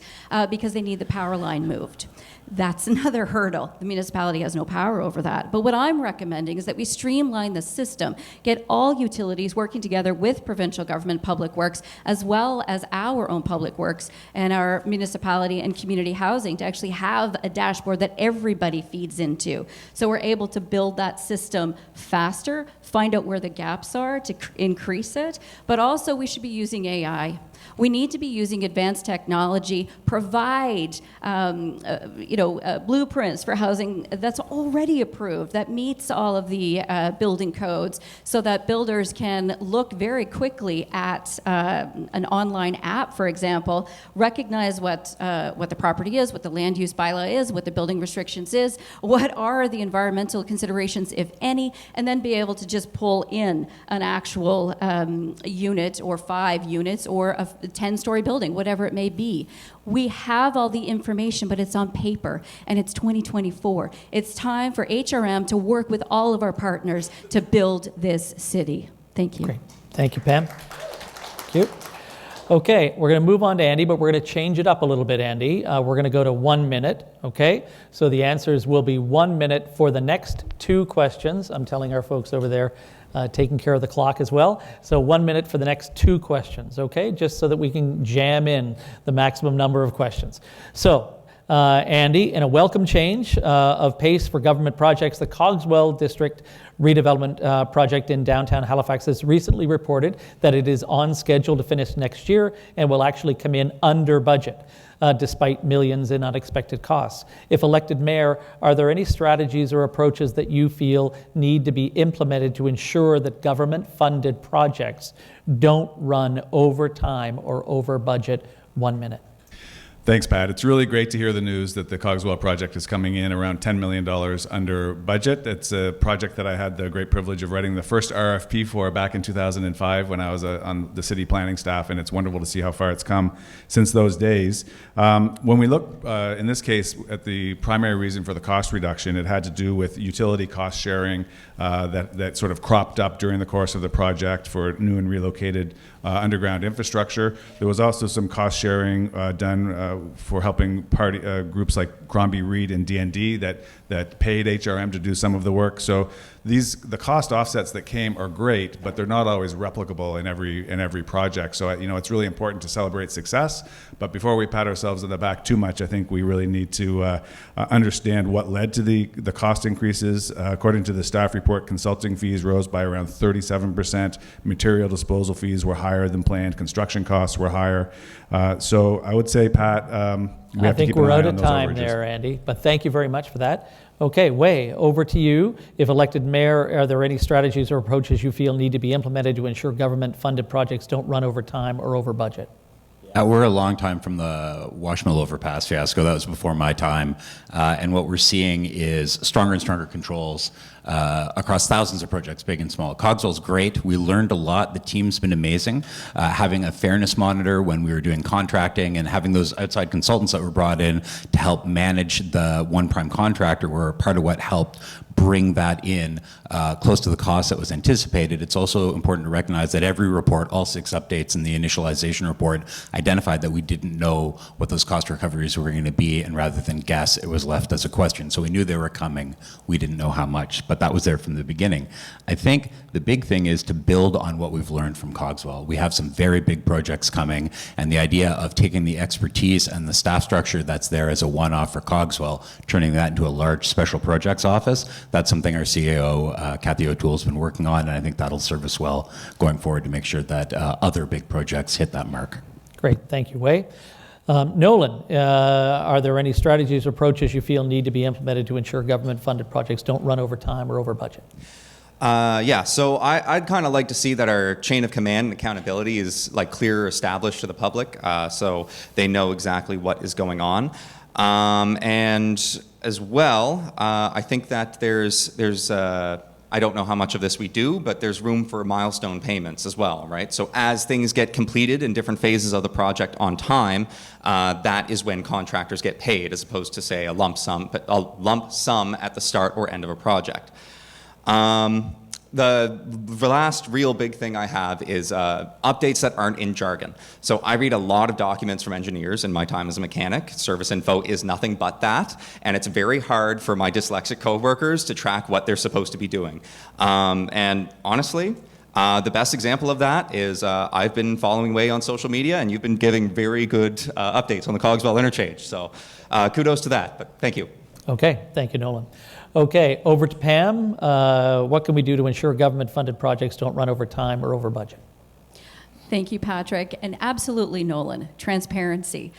because they need the power line moved. That's another hurdle. The municipality has no power over that. But what I'm recommending is that we streamline the system, get all utilities working together with provincial government public works, as well as our own public works and our municipality and community housing, to actually have a dashboard that everybody feeds into. So we're able to build that system faster, find out where the gaps are to increase it, but also we should be using AI. We need to be using advanced technology, provide blueprints for housing that's already approved, that meets all of the building codes, so that builders can look very quickly at an online app, for example, recognize what the property is, what the land use bylaw is, what the building restrictions is, what are the environmental considerations, if any, and then be able to just pull in an actual unit or 5 units or a 10-story building, whatever it may be. We have all the information, but it's on paper, and it's 2024. It's time for HRM to work with all of our partners to build this city. Thank you. Great. Thank you, Pam. Thank you. Okay, we're going to move on to Andy, but we're going to change it up a little bit, Andy. We're going to go to 1 minute, okay? So the answers will be 1 minute for the next 2 questions. I'm telling our folks over there, taking care of the clock as well. So 1 minute for the next 2 questions, okay? Just so that we can jam in the maximum number of questions. So, Andy, in a welcome change of pace for government projects, the Cogswell District redevelopment project in downtown Halifax has recently reported that it is on schedule to finish next year and will actually come in under budget, despite millions in unexpected costs. If elected mayor, are there any strategies or approaches that you feel need to be implemented to ensure that government-funded projects don't run over time or over budget? 1 minute. Thanks, Pat. It's really great to hear the news that the Cogswell project is coming in around $10 million under budget. It's a project that I had the great privilege of writing the first RFP for back in 2005 when I was on the city planning staff, and it's wonderful to see how far it's come since those days. When we look, in this case, at the primary reason for the cost reduction, it had to do with utility cost sharing that sort of cropped up during the course of the project for new and relocated underground infrastructure. There was also some cost sharing done for helping party groups like Crombie Reed and DND that paid HRM to do some of the work. So the cost offsets that came are great, but they're not always replicable in every project. So it's really important to celebrate success. But before we pat ourselves on the back too much, I think we really need to understand what led to the cost increases. According to the staff report, consulting fees rose by around 37%. Material disposal fees were higher than planned. Construction costs were higher. So I would say, Pat, we have to keep an eye on those overages. I think we're out of time there, Andy, but thank you very much for that. Okay, Waye, over to you. If elected mayor, are there any strategies or approaches you feel need to be implemented to ensure government-funded projects don't run over time or over budget? We're a long time from the Washmill overpass fiasco. That was before my time. And what we're seeing is stronger and stronger controls across thousands of projects, big and small. Cogswell's great. We learned a lot. The team's been amazing. Having a fairness monitor when we were doing contracting and having those outside consultants that were brought in to help manage the one prime contractor were part of what helped bring that in close to the cost that was anticipated. It's also important to recognize that every report, all 6 updates in the initialization report, identified that we didn't know what those cost recoveries were going to be, and rather than guess, it was left as a question. So we knew they were coming. We didn't know how much, but that was there from the beginning. I think the big thing is to build on what we've learned from Cogswell. We have some very big projects coming, and the idea of taking the expertise and the staff structure that's there as a one-off for Cogswell, turning that into a large special projects office, that's something our CEO, Kathy O'Toole, has been working on, and I think that'll serve us well going forward to make sure that other big projects hit that mark. Great, thank you, Waye. Nolan, are there any strategies or approaches you feel need to be implemented to ensure government-funded projects don't run over time or over budget? Yeah, so I'd kind of like to see that our chain of command and accountability is like clear, established to the public, so they know exactly what is going on. And as well, I think that there's I don't know how much of this we do, but there's room for milestone payments as well, right? So as things get completed in different phases of the project on time, that is when contractors get paid, as opposed to, say, a lump sum at the start or end of a project. The last real big thing I have is updates that aren't in jargon. So I read a lot of documents from engineers in my time as a mechanic. Service info is nothing but that, and it's very hard for my dyslexic coworkers to track what they're supposed to be doing. And honestly, the best example of that is I've been following Waye on social media, and you've been giving very good updates on the Cogswell interchange. So kudos to that, but thank you. Okay, thank you, Nolan. Okay, over to Pam. What can we do to ensure government-funded projects don't run over time or over budget? Thank you, Patrick. And absolutely, Nolan, transparency.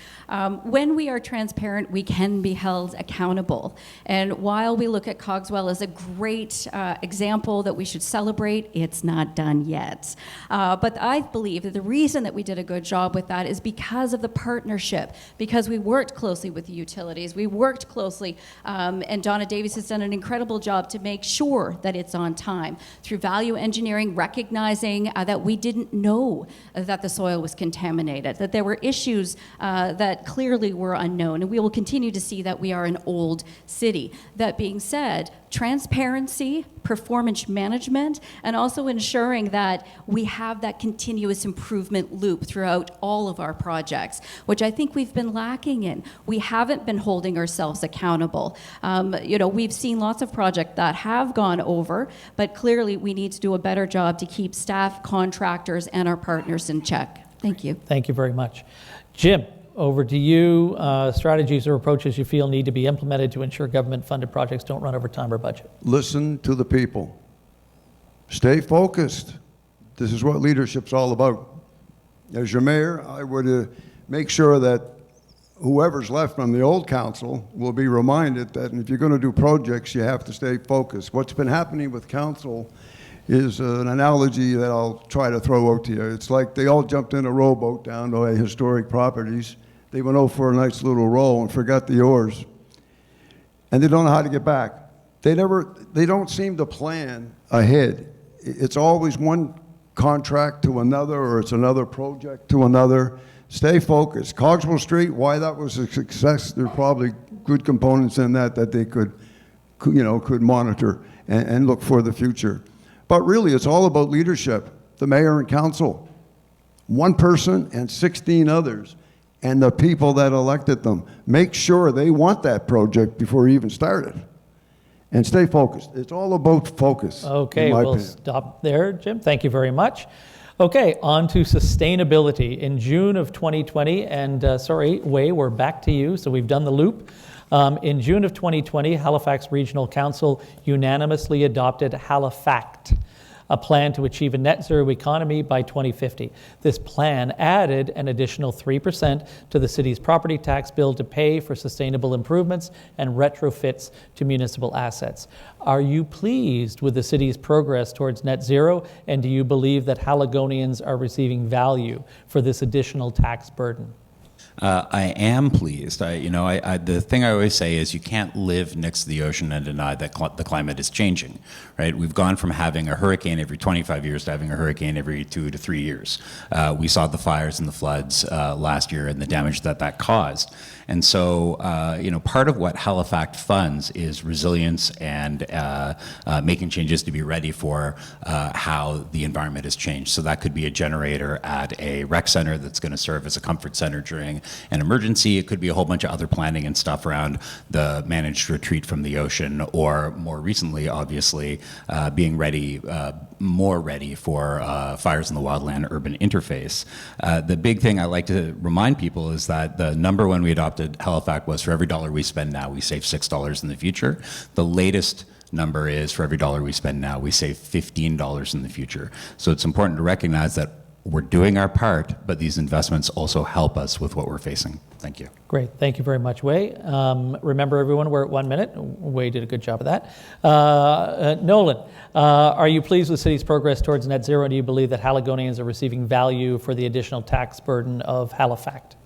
When we are transparent, we can be held accountable. And while we look at Cogswell as a great example that we should celebrate, it's not done yet. But I believe that the reason that we did a good job with that is because of the partnership, because we worked closely with the utilities, we worked closely, and Donna Davies has done an incredible job to make sure that it's on time through value engineering, recognizing that we didn't know that the soil was contaminated, that there were issues that clearly were unknown, and we will continue to see that we are an old city. That being said, transparency, performance management, and also ensuring that we have that continuous improvement loop throughout all of our projects, which I think we've been lacking in. We haven't been holding ourselves accountable. We've seen lots of projects that have gone over, but clearly we need to do a better job to keep staff, contractors, and our partners in check. Thank you. Thank you very much. Jim, over to you. Strategies or approaches you feel need to be implemented to ensure government-funded projects don't run over time or budget. Listen to the people. Stay focused. This is what leadership's all about. As your mayor, I would make sure that whoever's left from the old council will be reminded that if you're going to do projects, you have to stay focused. What's been happening with council is an analogy that I'll try to throw out to you. It's like they all jumped in a rowboat down to historic properties. They went out for a nice little row and forgot the oars. And they don't know how to get back. They don't seem to plan ahead. It's always one contract to another, or it's another project to another. Stay focused. Cogswell Street, why that was a success, there are probably good components in that they could monitor and look for the future. But really, it's all about leadership. The mayor and council, one person and 16 others, and the people that elected them. Make sure they want that project before you even started. And stay focused. It's all about focus. Okay, we'll stop there, Jim. Thank you very much. Okay, on to sustainability. In June of 2020, and Waye, we're back to you, so we've done the loop. In June of 2020, Halifax Regional Council unanimously adopted Halifact, a plan to achieve a net zero economy by 2050. This plan added an additional 3% to the city's property tax bill to pay for sustainable improvements and retrofits to municipal assets. Are you pleased with the city's progress towards net zero, and do you believe that Haligonians are receiving value for this additional tax burden? I am pleased. The thing I always say is you can't live next to the ocean and deny that the climate is changing, right? We've gone from having a hurricane every 25 years to having a hurricane every 2 to 3 years. We saw the fires and the floods last year and the damage that caused. And so, part of what Halifax funds is resilience and making changes to be ready for how the environment has changed. So that could be a generator at a rec center that's going to serve as a comfort center during an emergency. It could be a whole bunch of other planning and stuff around the managed retreat from the ocean, or more recently, obviously, being ready, more ready for fires in the wildland urban interface. The big thing I like to remind people is that the number when we adopted Halifax was for every dollar we spend now, we save $6 in the future. The latest number is for every dollar we spend now, we save $15 in the future. So it's important to recognize that we're doing our part, but these investments also help us with what we're facing. Thank you. Great. Thank you very much, Waye. Remember, everyone, we're at 1 minute. Waye did a good job of that. Nolan, are you pleased with the city's progress towards net zero, and do you believe that Haligonians are receiving value for the additional tax burden of Halifax?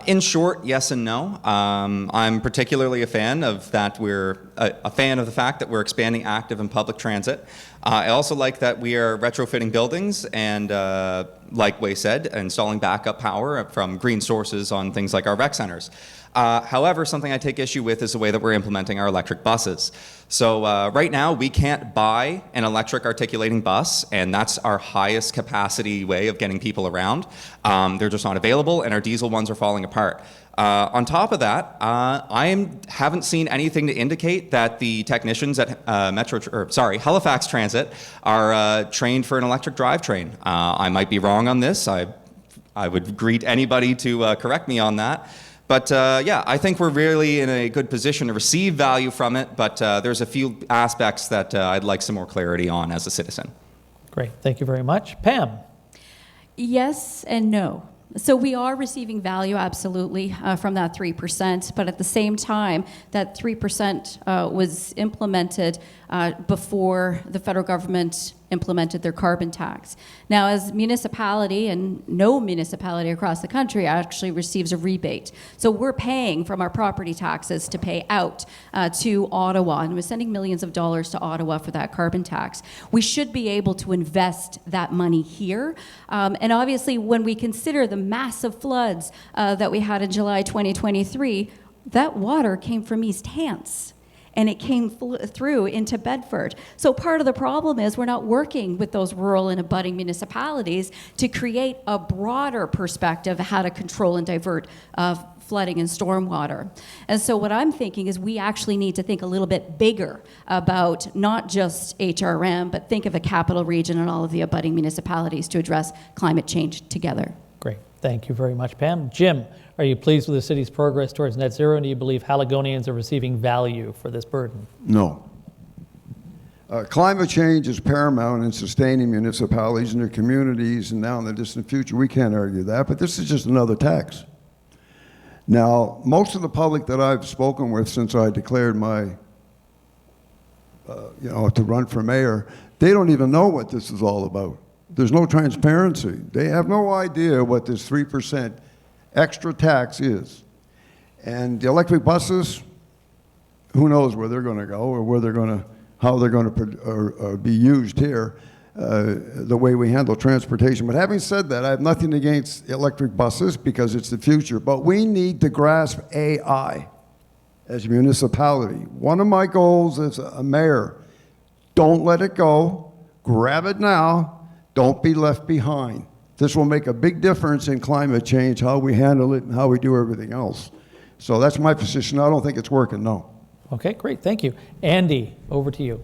In short, yes and no. I'm particularly a fan of that. We're a fan of the fact that we're expanding active and public transit. I also like that we are retrofitting buildings and, like Waye said, installing backup power from green sources on things like our rec centers. However, something I take issue with is the way that we're implementing our electric buses. So right now, we can't buy an electric articulating bus, and that's our highest capacity way of getting people around. They're just not available, and our diesel ones are falling apart. On top of that, I haven't seen anything to indicate that the technicians at Halifax Transit are trained for an electric drivetrain. I might be wrong on this. I would greet anybody to correct me on that. But yeah, I think we're really in a good position to receive value from it, but there's a few aspects that I'd like some more clarity on as a citizen. Great. Thank you very much. Pam? Yes and no. So we are receiving value, absolutely, from that 3%, but at the same time, that 3% was implemented before the federal government implemented their carbon tax. Now, as municipality, and no municipality across the country actually receives a rebate. So we're paying from our property taxes to pay out to Ottawa, and we're sending millions of dollars to Ottawa for that carbon tax. We should be able to invest that money here. And obviously, when we consider the massive floods that we had in July 2023, that water came from East Hants, and it came through into Bedford. So part of the problem is we're not working with those rural and abutting municipalities to create a broader perspective of how to control and divert flooding and stormwater. And so what I'm thinking is we actually need to think a little bit bigger about not just HRM, but think of a capital region and all of the abutting municipalities to address climate change together. Great. Thank you very much, Pam. Jim, are you pleased with the city's progress towards net zero, and do you believe Haligonians are receiving value for this burden? No. Climate change is paramount in sustaining municipalities and their communities, and now in the distant future, we can't argue that, but this is just another tax. Now, most of the public that I've spoken with since I declared my, to run for mayor, they don't even know what this is all about. There's no transparency. They have no idea what this 3% extra tax is. And the electric buses, who knows where they're going to go or where they're going to, how they're going to be used here, the way we handle transportation. But having said that, I have nothing against electric buses because it's the future. But we need to grasp AI as a municipality. One of my goals as a mayor, don't let it go. Grab it now. Don't be left behind. This will make a big difference in climate change, how we handle it and how we do everything else. So that's my position. I don't think it's working, no. Okay, great. Thank you. Andy, over to you.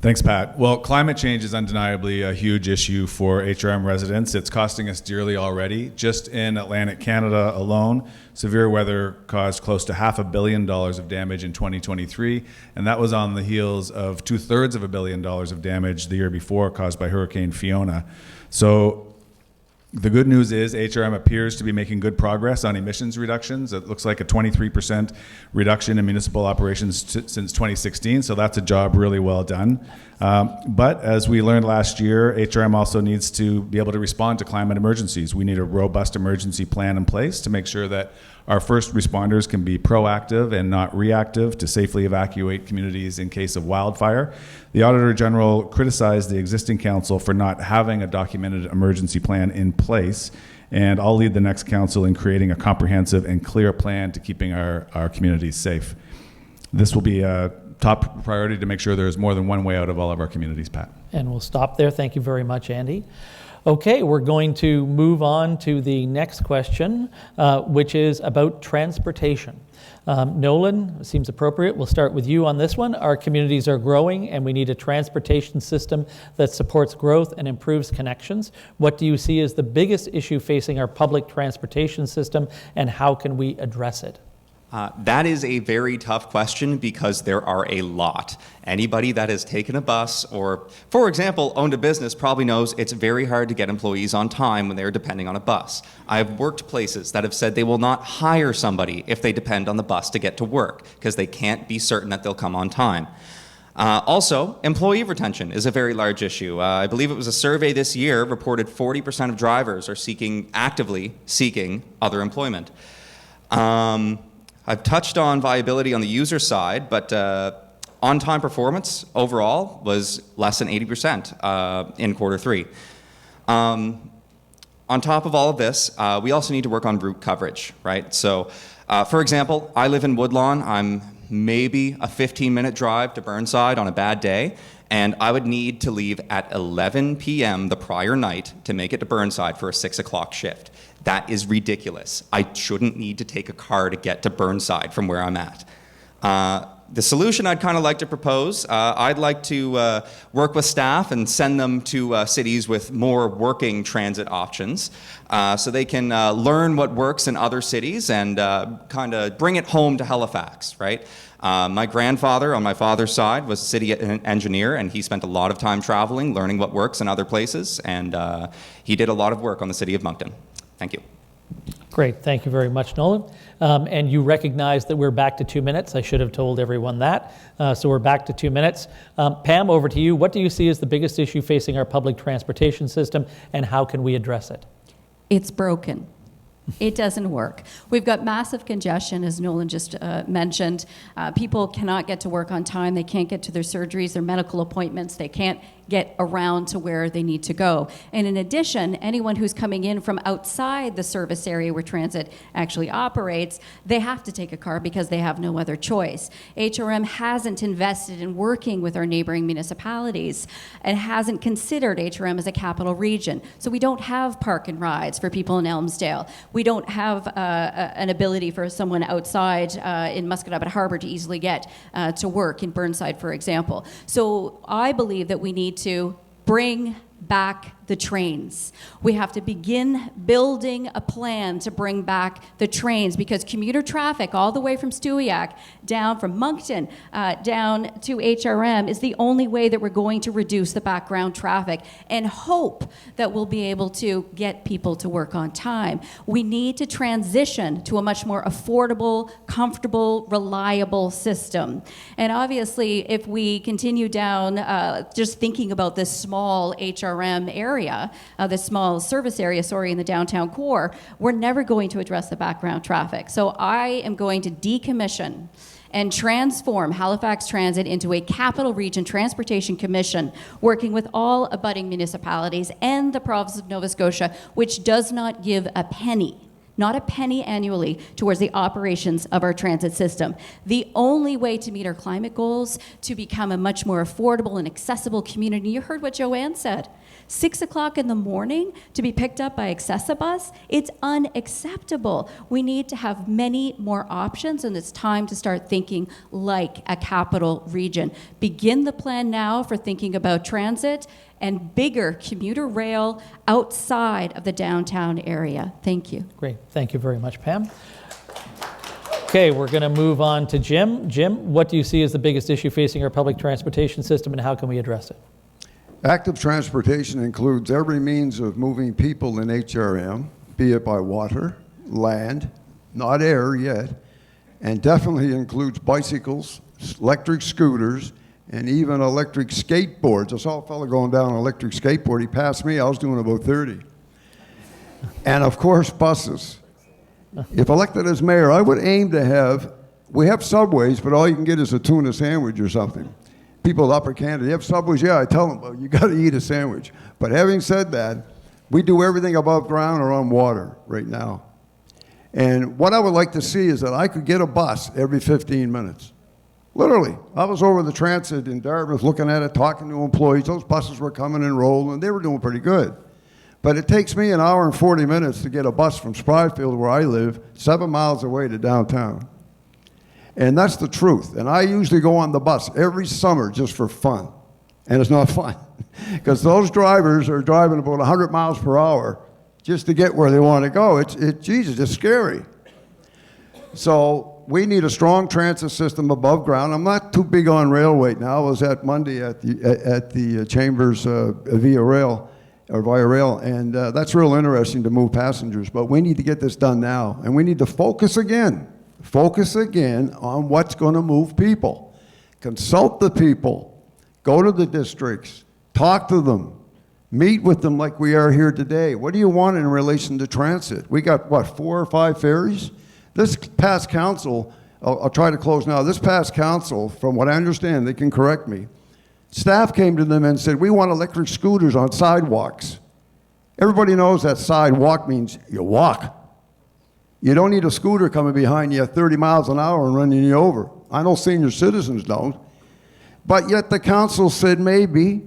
Thanks, Pat. Well, climate change is undeniably a huge issue for HRM residents. It's costing us dearly already. Just in Atlantic Canada alone, severe weather caused close to $500 million of damage in 2023, and that was on the heels of $2/3 of $1 billion of damage the year before caused by Hurricane Fiona. So the good news is HRM appears to be making good progress on emissions reductions. It looks like a 23% reduction in municipal operations since 2016, so that's a job really well done. But as we learned last year, HRM also needs to be able to respond to climate emergencies. We need a robust emergency plan in place to make sure that our first responders can be proactive and not reactive to safely evacuate communities in case of wildfire. The Auditor General criticized the existing council for not having a documented emergency plan in place, and I'll lead the next council in creating a comprehensive and clear plan to keeping our communities safe. This will be a top priority to make sure there's more than one way out of all of our communities, Pat. And we'll stop there. Thank you very much, Andy. Okay, we're going to move on to the next question, which is about transportation. Nolan, seems appropriate. We'll start with you on this one. Our communities are growing, and we need a transportation system that supports growth and improves connections. What do you see as the biggest issue facing our public transportation system, and how can we address it? That is a very tough question because there are a lot. Anybody that has taken a bus or, for example, owned a business probably knows it's very hard to get employees on time when they're depending on a bus. I've worked places that have said they will not hire somebody if they depend on the bus to get to work because they can't be certain that they'll come on time. Also, employee retention is a very large issue. I believe it was a survey this year reported 40% of drivers are actively seeking other employment. I've touched on viability on the user side, but on-time performance overall was less than 80% in quarter three. On top of all of this, we also need to work on route coverage, right? So, for example, I live in Woodlawn. I'm maybe a 15-minute drive to Burnside on a bad day, and I would need to leave at 11 p.m. the prior night to make it to Burnside for a 6 o'clock shift. That is ridiculous. I shouldn't need to take a car to get to Burnside from where I'm at. The solution I'd kind of like to propose, I'd like to work with staff and send them to cities with more working transit options so they can learn what works in other cities and kind of bring it home to Halifax, right? My grandfather on my father's side was a city engineer, and he spent a lot of time traveling, learning what works in other places, and he did a lot of work on the city of Moncton. Thank you. Great, thank you very much, Nolan. And you recognize that we're back to 2 minutes. I should have told everyone that. So we're back to 2 minutes. Pam, over to you. What do you see as the biggest issue facing our public transportation system, and how can we address it? It's broken. It doesn't work. We've got massive congestion, as Nolan just mentioned. People cannot get to work on time. They can't get to their surgeries, their medical appointments. They can't get around to where they need to go. And in addition, anyone who's coming in from outside the service area where transit actually operates, they have to take a car because they have no other choice. HRM hasn't invested in working with our neighboring municipalities and hasn't considered HRM as a capital region. So we don't have park and rides for people in Elmsdale. We don't have an ability for someone outside in Musquedoboit Harbor to easily get to work in Burnside, for example. So I believe that we need to bring back the trains. We have to begin building a plan to bring back the trains because commuter traffic all the way from Stewiacke down from Moncton down to HRM is the only way that we're going to reduce the background traffic and hope that we'll be able to get people to work on time. We need to transition to a much more affordable, comfortable, reliable system. And obviously, if we continue down just thinking about this small HRM area, the small service area, in the downtown core, we're never going to address the background traffic. So I am going to decommission and transform Halifax Transit into a capital region transportation commission working with all abutting municipalities and the province of Nova Scotia, which does not give a penny, not a penny annually, towards the operations of our transit system. The only way to meet our climate goals, to become a much more affordable and accessible community, you heard what Joanne said, 6 o'clock in the morning to be picked up by Accessibus, it's unacceptable. We need to have many more options, and it's time to start thinking like a capital region. Begin the plan now for thinking about transit and bigger commuter rail outside of the downtown area. Thank you. Great, thank you very much, Pam. Okay, we're going to move on to Jim. Jim, what do you see as the biggest issue facing our public transportation system, and how can we address it? Active transportation includes every means of moving people in HRM, be it by water, land, not air yet, and definitely includes bicycles, electric scooters, and even electric skateboards. I saw a fellow going down an electric skateboard. He passed me. I was doing about 30. And of course, buses. If elected as mayor, I would aim to have, we have subways, but all you can get is a tuna sandwich or something. People in Upper Canada, you have subways? Yeah, I tell them, well, you got to eat a sandwich. But having said that, we do everything above ground or on water right now. And what I would like to see is that I could get a bus every 15 minutes. Literally. I was over the transit in Dartmouth looking at it, talking to employees. Those buses were coming and rolling, and they were doing pretty good. But it takes me an hour and 40 minutes to get a bus from Spryfield, where I live, 7 miles away to downtown. And that's the truth. And I usually go on the bus every summer just for fun. And it's not fun. Because those drivers are driving about 100 miles per hour just to get where they want to go. Jesus, it's scary. So we need a strong transit system above ground. I'm not too big on railway now. I was at Monday at the Chambers via rail, and that's real interesting to move passengers. But we need to get this done now, and we need to focus again on what's going to move people. Consult the people, go to the districts, talk to them, meet with them like we are here today. What do you want in relation to transit? We got, what, 4 or 5 ferries? This past council, I'll try to close now. This past council, from what I understand, they can correct me, staff came to them and said, we want electric scooters on sidewalks. Everybody knows that sidewalk means you walk. You don't need a scooter coming behind you at 30 miles an hour and running you over. I know senior citizens don't. But yet the council said maybe.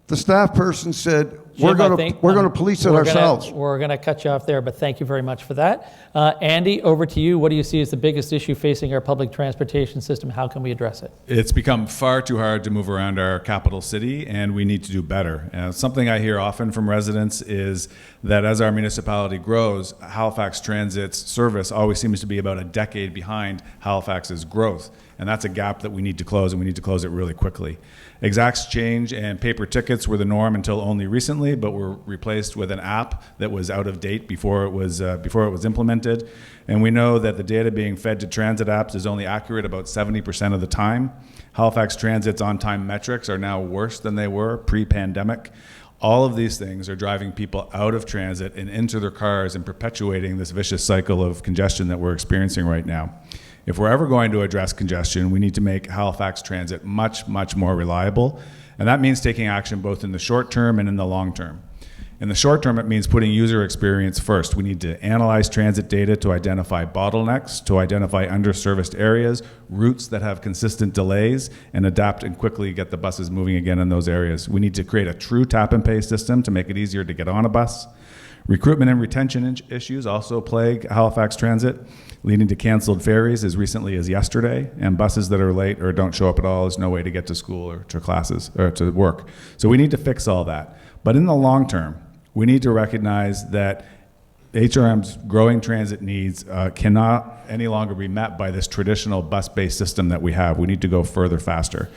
The staff person said, we're going to police it ourselves. We're going to cut you off there, but thank you very much for that. Andy, over to you. What do you see as the biggest issue facing our public transportation system? How can we address it? It's become far too hard to move around our capital city, and we need to do better. Something I hear often from residents is that as our municipality grows, Halifax Transit's service always seems to be about a decade behind Halifax's growth. And that's a gap that we need to close, and we need to close it really quickly. Exact change and paper tickets were the norm until only recently, but were replaced with an app that was out of date before it was implemented. And we know that the data being fed to transit apps is only accurate about 70% of the time. Halifax Transit's on-time metrics are now worse than they were pre-pandemic. All of these things are driving people out of transit and into their cars and perpetuating this vicious cycle of congestion that we're experiencing right now. If we're ever going to address congestion, we need to make Halifax Transit much, much more reliable. And that means taking action both in the short term and in the long term. In the short term, it means putting user experience first. We need to analyze transit data to identify bottlenecks, to identify underserviced areas, routes that have consistent delays, and adapt and quickly get the buses moving again in those areas. We need to create a true tap and pay system to make it easier to get on a bus. Recruitment and retention issues also plague Halifax Transit, leading to canceled ferries as recently as yesterday, and buses that are late or don't show up at all. There's no way to get to school or to classes or to work. So we need to fix all that. But in the long term, we need to recognize that HRM's growing transit needs cannot any longer be met by this traditional bus-based system that we have. We need to go further, faster.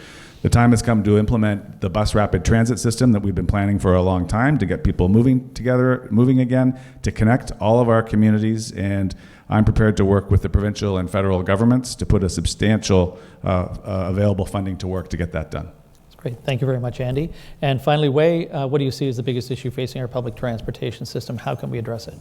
The time has come to implement the bus rapid transit system that we've been planning for a long time to get people moving together, moving again, to connect all of our communities. And I'm prepared to work with the provincial and federal governments to put a substantial available funding to work to get that done. That's great. Thank you very much, Andy. And finally, Waye, what do you see as the biggest issue facing our public transportation system? How can we address it?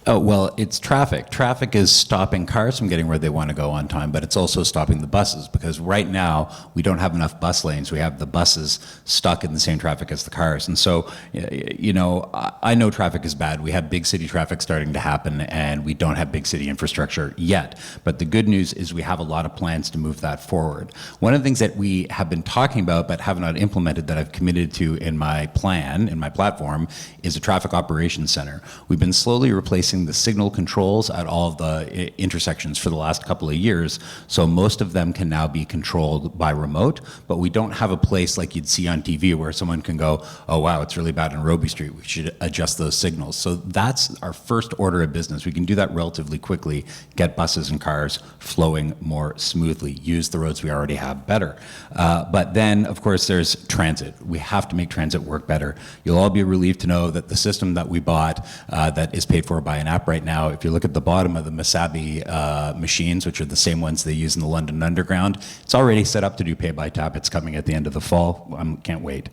Oh, well, it's traffic. Traffic is stopping cars from getting where they want to go on time, but it's also stopping the buses, because right now we don't have enough bus lanes. We have the buses stuck in the same traffic as the cars. And so, you know, I know traffic is bad. We have big city traffic starting to happen, and we don't have big city infrastructure yet. But the good news is we have a lot of plans to move that forward. One of the things that we have been talking about but have not implemented that I've committed to in my plan, in my platform, is a traffic operations center. We've been slowly replacing the signal controls at all of the intersections for the last couple of years, so most of them can now be controlled by remote, but we don't have a place like you'd see on TV where someone can go, oh wow, it's really bad on Roby Street, we should adjust those signals. So that's our first order of business. We can do that relatively quickly, get buses and cars flowing more smoothly, use the roads we already have better. But then, of course, there's transit. We have to make transit work better. You'll all be relieved to know that the system that we bought that is paid for by an app right now, if you look at the bottom of the Masabi machines, which are the same ones they use in the London Underground, it's already set up to do pay by tap. It's coming at the end of the fall. Can't wait.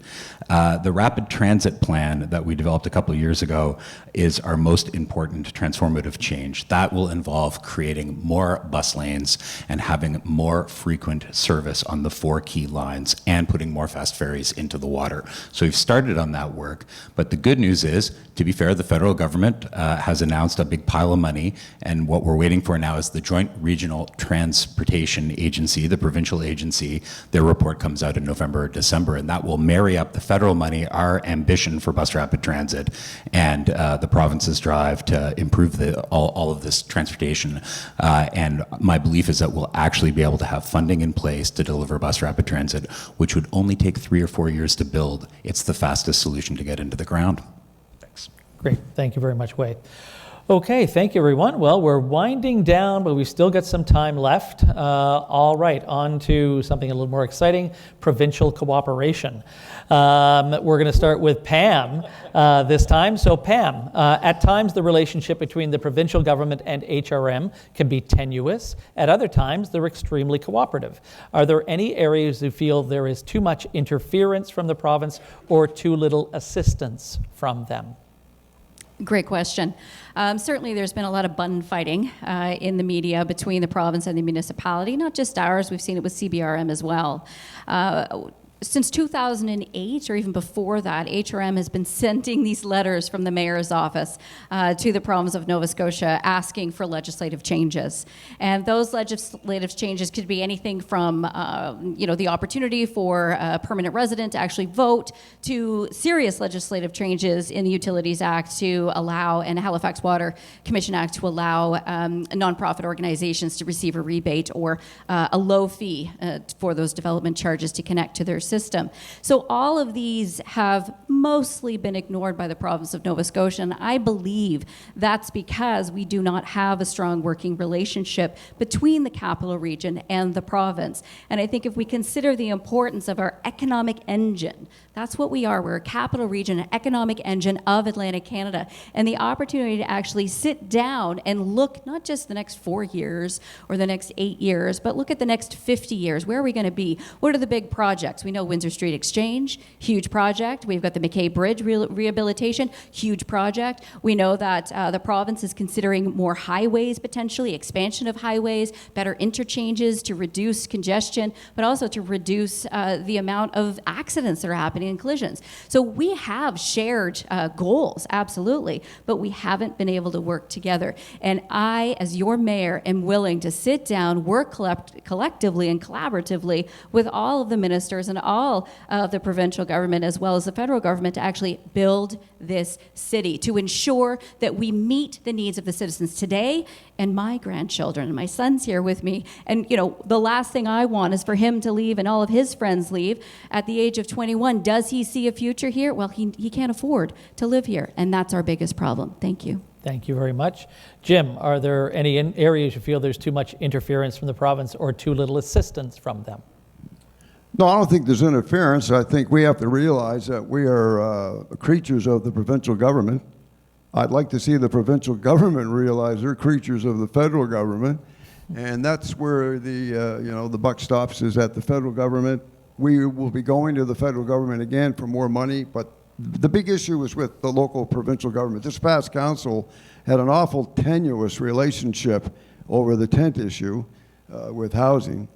The rapid transit plan that we developed a couple of years ago is our most important transformative change. That will involve creating more bus lanes and having more frequent service on the 4 key lines and putting more fast ferries into the water. So we've started on that work, but the good news is, to be fair, the federal government has announced a big pile of money, and what we're waiting for now is the Joint Regional Transportation Agency, the provincial agency. Their report comes out in November or December, and that will marry up the federal money, our ambition for bus rapid transit, and the province's drive to improve all of this transportation. And my belief is that we'll actually be able to have funding in place to deliver bus rapid transit, which would only take 3 or 4 years to build. It's the fastest solution to get into the ground. Thanks. Great. Thank you very much, Waye. Okay, thank you, everyone. Well, we're winding down, but we've still got some time left. All right, on to something a little more exciting, provincial cooperation. We're going to start with Pam this time. So Pam, at times the relationship between the provincial government and HRM can be tenuous. At other times, they're extremely cooperative. Are there any areas you feel there is too much interference from the province or too little assistance from them? Great question. Certainly, there's been a lot of bun fighting in the media between the province and the municipality, not just ours. We've seen it with CBRM as well. Since 2008, or even before that, HRM has been sending these letters from the mayor's office to the province of Nova Scotia asking for legislative changes. And those legislative changes could be anything from, the opportunity for a permanent resident to actually vote, to serious legislative changes in the Utilities Act to allow, and Halifax Water Commission Act to allow nonprofit organizations to receive a rebate or a low fee for those development charges to connect to their system. So all of these have mostly been ignored by the province of Nova Scotia, and I believe that's because we do not have a strong working relationship between the capital region and the province. And I think if we consider the importance of our economic engine, that's what we are. We're a capital region, an economic engine of Atlantic Canada, and the opportunity to actually sit down and look not just the next 4 years or the next 8 years, but look at the next 50 years. Where are we going to be? What are the big projects? We know Windsor Street Exchange, huge project. We've got the McKay Bridge rehabilitation, huge project. We know that the province is considering more highways potentially, expansion of highways, better interchanges to reduce congestion, but also to reduce the amount of accidents that are happening in collisions. So we have shared goals, absolutely, but we haven't been able to work together. And I, as your mayor, am willing to sit down, work collectively and collaboratively with all of the ministers and all of the provincial government as well as the federal government to actually build this city, to ensure that we meet the needs of the citizens today and my grandchildren. And my son's here with me. And, the last thing I want is for him to leave and all of his friends leave at the age of 21. Does he see a future here? Well, he can't afford to live here. And that's our biggest problem. Thank you. Thank you very much. Jim, are there any areas you feel there's too much interference from the province or too little assistance from them? No, I don't think there's interference. I think we have to realize that we are creatures of the provincial government. I'd like to see the provincial government realize they're creatures of the federal government, and that's where the buck stops, is at the federal government. We will be going to the federal government again for more money, but the big issue is with the local provincial government. This past council had an awful tenuous relationship over the tent issue with housing.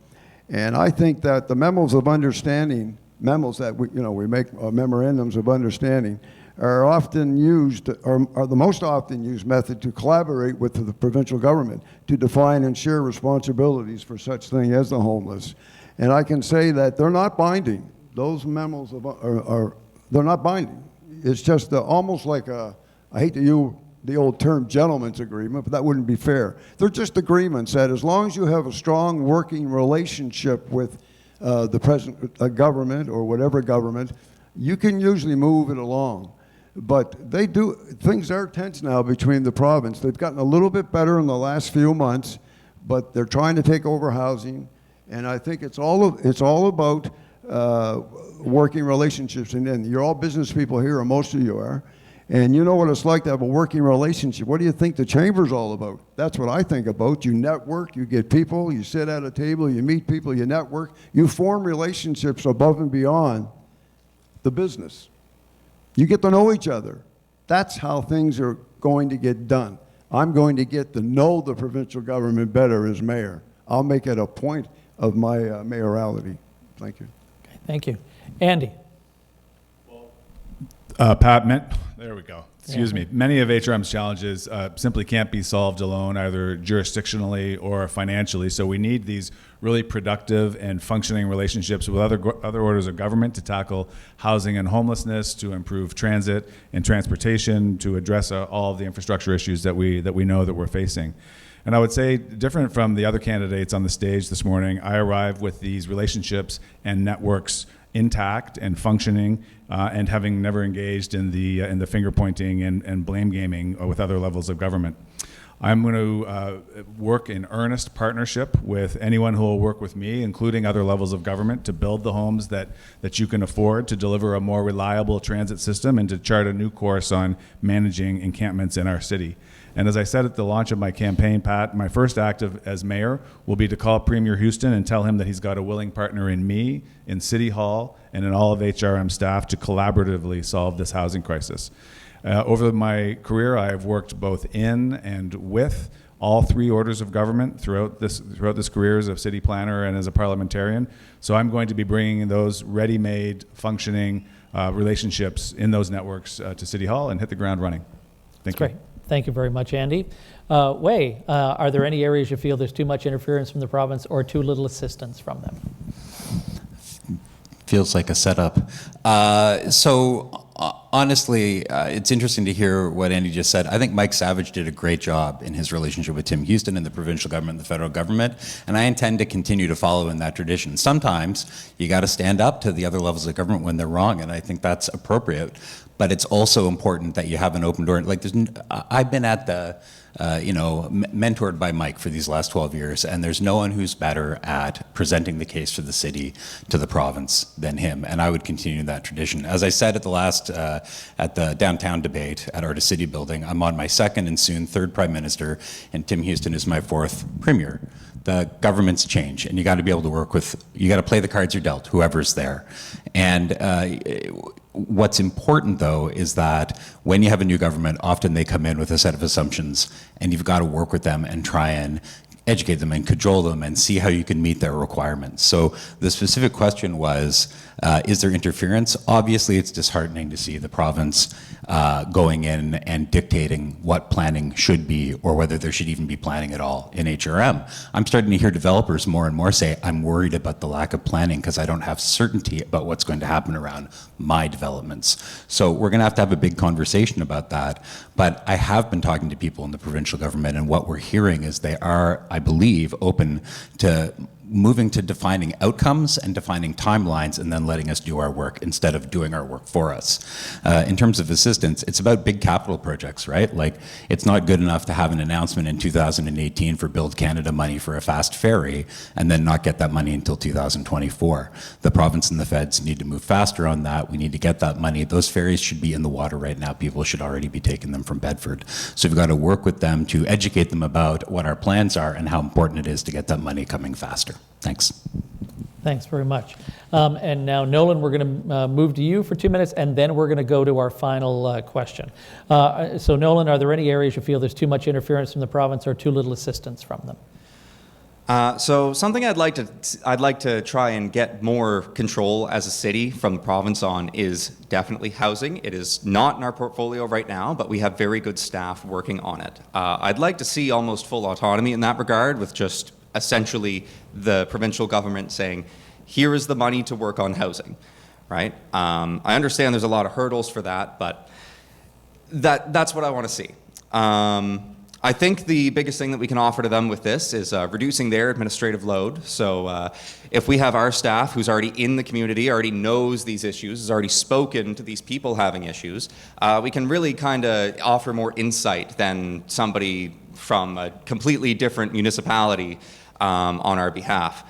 And I think that the memos of understanding, memos that we make memorandums of understanding, are often used, are the most often used method to collaborate with the provincial government to define and share responsibilities for such thing as the homeless. And I can say that they're not binding. Those memos they're not binding. It's just almost like I hate to use the old term gentleman's agreement, but that wouldn't be fair. They're just agreements that as long as you have a strong working relationship with the present government or whatever government, you can usually move it along. But things are tense now between the province. They've gotten a little bit better in the last few months, but they're trying to take over housing. And I think it's all about working relationships. And you're all business people here, or most of you are. And you know what it's like to have a working relationship. What do you think the chamber's all about? That's what I think about. You network, you get people, you sit at a table, you meet people, you network, you form relationships above and beyond the business. You get to know each other. That's how things are going to get done. I'm going to get to know the provincial government better as mayor. I'll make it a point of my mayoralty. Thank you. Okay, thank you. Andy. Pat, there we go. Excuse me. Many of HRM's challenges simply can't be solved alone, either jurisdictionally or financially. So we need these really productive and functioning relationships with other orders of government to tackle housing and homelessness, to improve transit and transportation, to address all of the infrastructure issues that we know that we're facing. And I would say, different from the other candidates on the stage this morning, I arrive with these relationships and networks intact and functioning, and having never engaged in the finger pointing and blame gaming with other levels of government. I'm going to work in earnest partnership with anyone who will work with me, including other levels of government, to build the homes that you can afford, to deliver a more reliable transit system, and to chart a new course on managing encampments in our city. And as I said at the launch of my campaign, Pat, my first act as mayor will be to call Premier Houston and tell him that he's got a willing partner in me, in City Hall, and in all of HRM staff to collaboratively solve this housing crisis. Over my career, I have worked both in and with all three orders of government throughout this career as a city planner and as a parliamentarian. So I'm going to be bringing those ready-made, functioning relationships in those networks to City Hall and hit the ground running. Thank you. Great. Thank you very much, Andy. Waye, are there any areas you feel there's too much interference from the province or too little assistance from them? Feels like a setup. Honestly, it's interesting to hear what Andy just said. I think Mike Savage did a great job in his relationship with Tim Houston and the provincial government and the federal government, and I intend to continue to follow in that tradition. Sometimes you got to stand up to the other levels of government when they're wrong, and I think that's appropriate. But it's also important that you have an open door. Like, I've been at the mentored by Mike for these last 12 years, and there's no one who's better at presenting the case for the city to the province than him, and I would continue that tradition. As I said at the downtown debate at Artist City Building, I'm on my second and soon third prime minister, and Tim Houston is my fourth premier. The governments change, and you got to be able to you got to play the cards you're dealt, whoever's there. And what's important, though, is that when you have a new government, often they come in with a set of assumptions, and you've got to work with them and try and educate them and cajole them and see how you can meet their requirements. So the specific question was, is there interference? Obviously, it's disheartening to see the province going in and dictating what planning should be or whether there should even be planning at all in HRM. I'm starting to hear developers more and more say, I'm worried about the lack of planning because I don't have certainty about what's going to happen around my developments. So we're going to have a big conversation about that. But I have been talking to people in the provincial government, and what we're hearing is they are, I believe, open to moving to defining outcomes and defining timelines and then letting us do our work instead of doing our work for us. In terms of assistance, it's about big capital projects, right? Like, it's not good enough to have an announcement in 2018 for Build Canada money for a fast ferry and then not get that money until 2024. The province and the feds need to move faster on that. We need to get that money. Those ferries should be in the water right now. People should already be taking them from Bedford. So we've got to work with them to educate them about what our plans are and how important it is to get that money coming faster. Thanks. Thanks very much. And now, Nolan, we're going to move to you for 2 minutes, and then we're going to go to our final question. So, Nolan, are there any areas you feel there's too much interference from the province or too little assistance from them? So something I'd like to try and get more control as a city from the province on is definitely housing. It is not in our portfolio right now, but we have very good staff working on it. I'd like to see almost full autonomy in that regard, with just essentially the provincial government saying, here is the money to work on housing, right? I understand there's a lot of hurdles for that, but that's what I want to see. I think the biggest thing that we can offer to them with this is reducing their administrative load. So if we have our staff who's already in the community, already knows these issues, has already spoken to these people having issues, we can really kind of offer more insight than somebody from a completely different municipality on our behalf.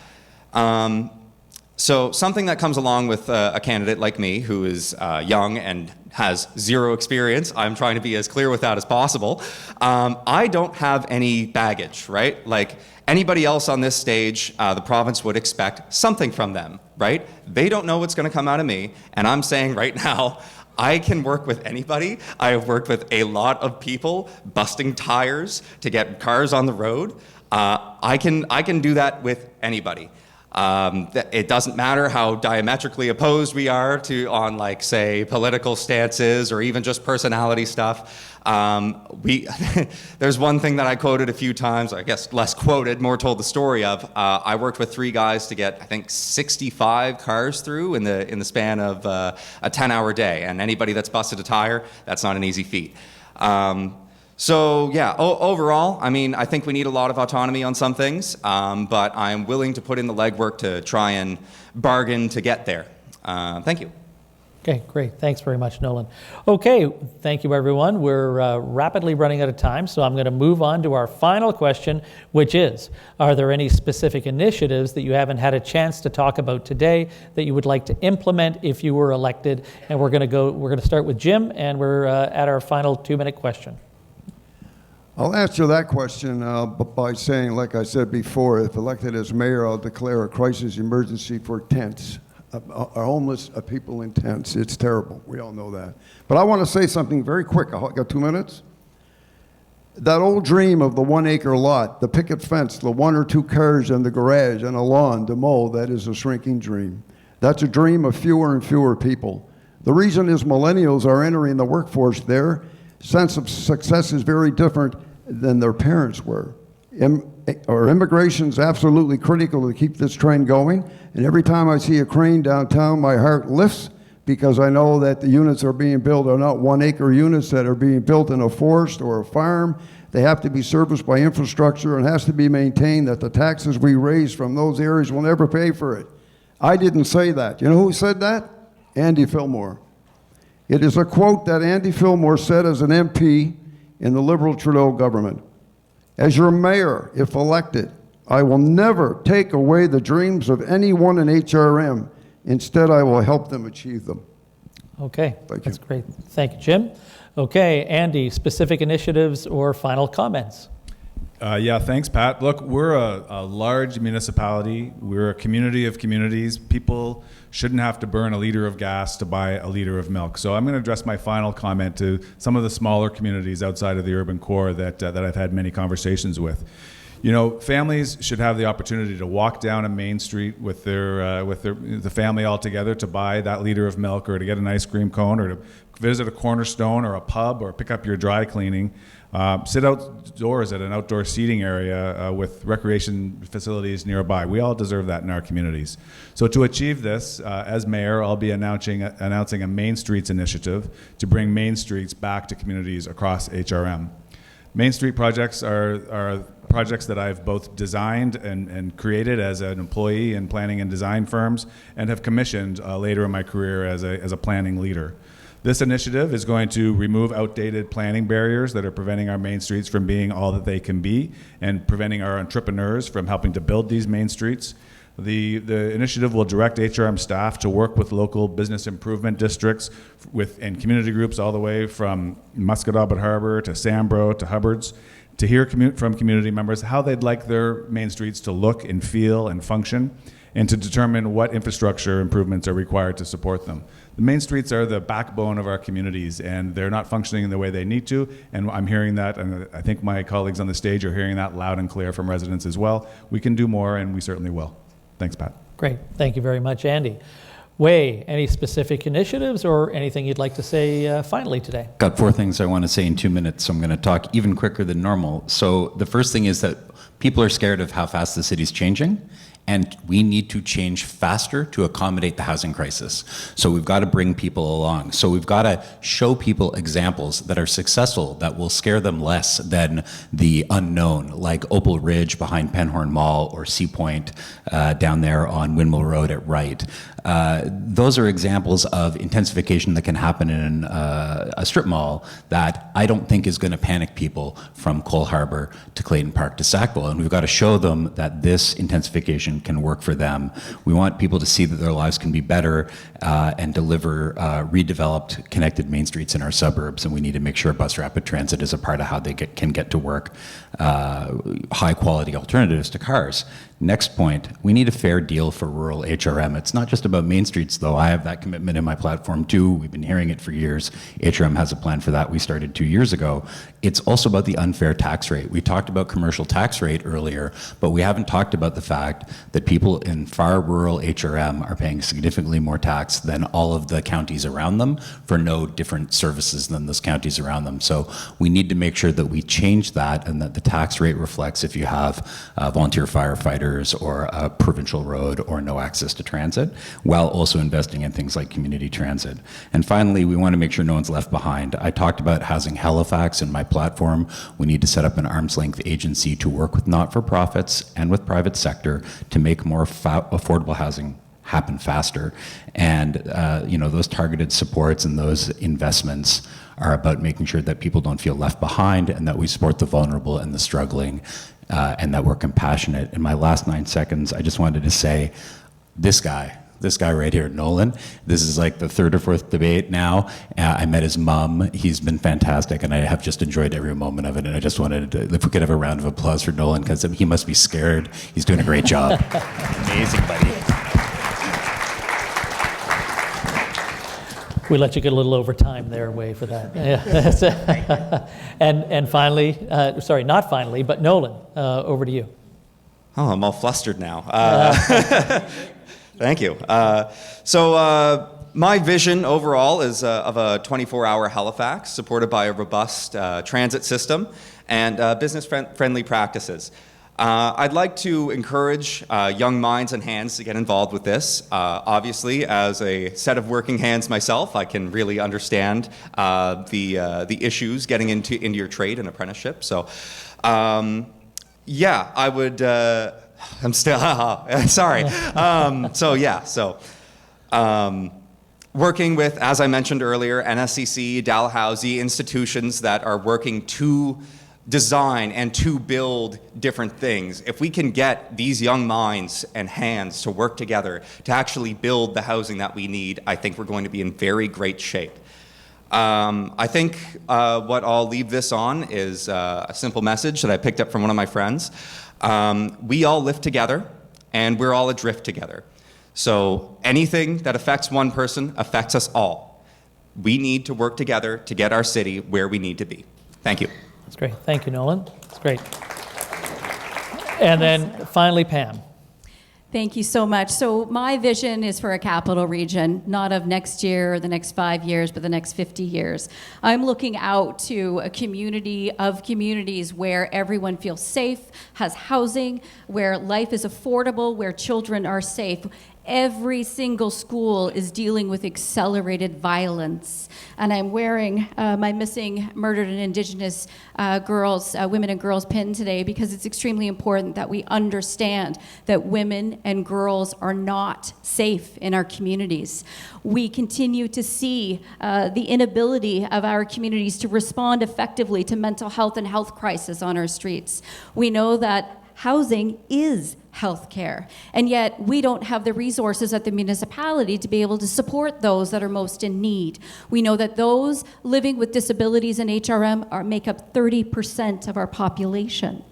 So something that comes along with a candidate like me who is young and has zero experience, I'm trying to be as clear with that as possible. I don't have any baggage, right? Like anybody else on this stage, the province would expect something from them, right? They don't know what's going to come out of me, and I'm saying right now, I can work with anybody. I have worked with a lot of people busting tires to get cars on the road. I can do that with anybody. It doesn't matter how diametrically opposed we are on, like, say, political stances or even just personality stuff. There's one thing that I quoted a few times, I guess less quoted, more told the story of. I worked with 3 guys to get, I think, 65 cars through in the span of a 10-hour day. And anybody that's busted a tire, that's not an easy feat. So yeah, overall, I mean, I think we need a lot of autonomy on some things, but I'm willing to put in the legwork to try and bargain to get there. Thank you. Okay, great. Thanks very much, Nolan. Okay, thank you, everyone. We're rapidly running out of time, so I'm going to move on to our final question, which is, are there any specific initiatives that you haven't had a chance to talk about today that you would like to implement if you were elected? And we're going to start with Jim, and we're at our final 2-minute question. I'll answer that question by saying, like I said before, if elected as mayor, I'll declare a crisis emergency for tents. Our homeless people in tents. It's terrible. We all know that. But I want to say something very quick. I got 2 minutes. That old dream of the 1-acre lot, the picket fence, the 1 or 2 cars in the garage and a lawn to mow, that is a shrinking dream. That's a dream of fewer and fewer people. The reason is millennials are entering the workforce. Their sense of success is very different than their parents were. Immigration is absolutely critical to keep this train going. And every time I see a crane downtown, my heart lifts because I know that the units are being built are not 1-acre units that are being built in a forest or a farm. They have to be serviced by infrastructure and has to be maintained, that the taxes we raise from those areas will never pay for it. I didn't say that. You know who said that? Andy Fillmore. It is a quote that Andy Fillmore said as an MP in the Liberal Trudeau government. As your mayor, if elected, I will never take away the dreams of anyone in HRM. Instead, I will help them achieve them. Okay, Thank that's you. great. Thank you, Jim. Okay, Andy, specific initiatives or final comments? Yeah, thanks, Pat. Look, we're a large municipality. We're a community of communities. People shouldn't have to burn a liter of gas to buy a liter of milk. So I'm going to address my final comment to some of the smaller communities outside of the urban core that I've had many conversations with. You know, families should have the opportunity to walk down a main street with the family all together to buy that liter of milk, or to get an ice cream cone, or to visit a Cornerstone or a pub, or pick up your dry cleaning. Sit outdoors at an outdoor seating area with recreation facilities nearby. We all deserve that in our communities. So to achieve this, as mayor, I'll be announcing a Main Streets initiative to bring Main Streets back to communities across HRM. Main Street projects are projects that I've both designed and created as an employee in planning and design firms, and have commissioned later in my career as a planning leader. This initiative is going to remove outdated planning barriers that are preventing our main streets from being all that they can be, and preventing our entrepreneurs from helping to build these main streets. The initiative will direct HRM staff to work with local business improvement districts and community groups all the way from Musquodoboit Harbor to Sambro to Hubbards, to hear from community members how they'd like their main streets to look and feel and function, and to determine what infrastructure improvements are required to support them. The main streets are the backbone of our communities, and they're not functioning in the way they need to, and I'm hearing that, and I think my colleagues on the stage are hearing that loud and clear from residents as well. We can do more, and we certainly will. Thanks, Pat. Great. Thank you very much, Andy. Waye, any specific initiatives or anything you'd like to say finally today? Got 4 things I want to say in 2 minutes, so I'm going to talk even quicker than normal. So the first thing is that people are scared of how fast the city's changing, and we need to change faster to accommodate the housing crisis. So we've got to bring people along. So we've got to show people examples that are successful, that will scare them less than the unknown, like Opal Ridge behind Penhorn Mall, or Sea Point down there on Windmill Road at Wright. Those are examples of intensification that can happen in a strip mall that I don't think is going to panic people from Cole Harbour to Clayton Park to Sackville. And we've got to show them that this intensification can work for them. We want people to see that their lives can be better and deliver redeveloped, connected main streets in our suburbs. And we need to make sure bus rapid transit is a part of how they can get to work, high quality alternatives to cars. Next point, we need a fair deal for rural HRM. It's not just about main streets, though. I have that commitment in my platform, too. We've been hearing it for years. HRM has a plan for that. We started 2 years ago. It's also about the unfair tax rate. We talked about commercial tax rate earlier, but we haven't talked about the fact that people in far rural HRM are paying significantly more tax than all of the counties around them for no different services than those counties around them. So we need to make sure that we change that, and that the tax rate reflects if you have volunteer firefighters or a provincial road or no access to transit, while also investing in things like community transit. And finally, we want to make sure no one's left behind. I talked about Housing Halifax in my platform. We need to set up an arm's length agency to work with not-for-profits and with private sector to make more affordable housing happen faster. And those targeted supports and those investments are about making sure that people don't feel left behind, and that we support the vulnerable and the struggling, and that we're compassionate. In my last 9 seconds, I just wanted to say, this guy right here, Nolan, this is like the third or fourth debate now. I met his mom. He's been fantastic, and I have just enjoyed every moment of it. And I just wanted to, if we could have a round of applause for Nolan, because he must be scared. He's doing a great job. Amazing, buddy. We let you get a little overtime there, Waye, for that. Yeah. and finally, not finally, but Nolan, over to you. Oh, I'm all flustered now. Thank you. My vision overall is of a 24-hour Halifax supported by a robust transit system and business-friendly practices. I'd like to encourage young minds and hands to get involved with this. Obviously, as a set of working hands myself, I can really understand the issues getting into your trade and apprenticeship. So, I would. I'm still sorry. Working with, as I mentioned earlier, NSCC, Dalhousie, institutions that are working to design and to build different things. If we can get these young minds and hands to work together to actually build the housing that we need, I think we're going to be in very great shape. I think what I'll leave this on is a simple message that I picked up from one of my friends. We all live together, and we're all adrift together. So anything that affects one person affects us all. We need to work together to get our city where we need to be. Thank you. That's great. Thank you, Nolan. That's great. And then finally, Pam. Thank you so much. So my vision is for a capital region, not of next year or the next 5 years, but the next 50 years. I'm looking out to a community of communities where everyone feels safe, has housing, where life is affordable, where children are safe. Every single school is dealing with accelerated violence. And I'm wearing my Missing, Murdered, and Indigenous women and girls pin today because it's extremely important that we understand that women and girls are not safe in our communities. We continue to see the inability of our communities to respond effectively to mental health and health crisis on our streets. We know that housing is healthcare, and yet we don't have the resources at the municipality to be able to support those that are most in need. We know that those living with disabilities in HRM make up 30% of our population,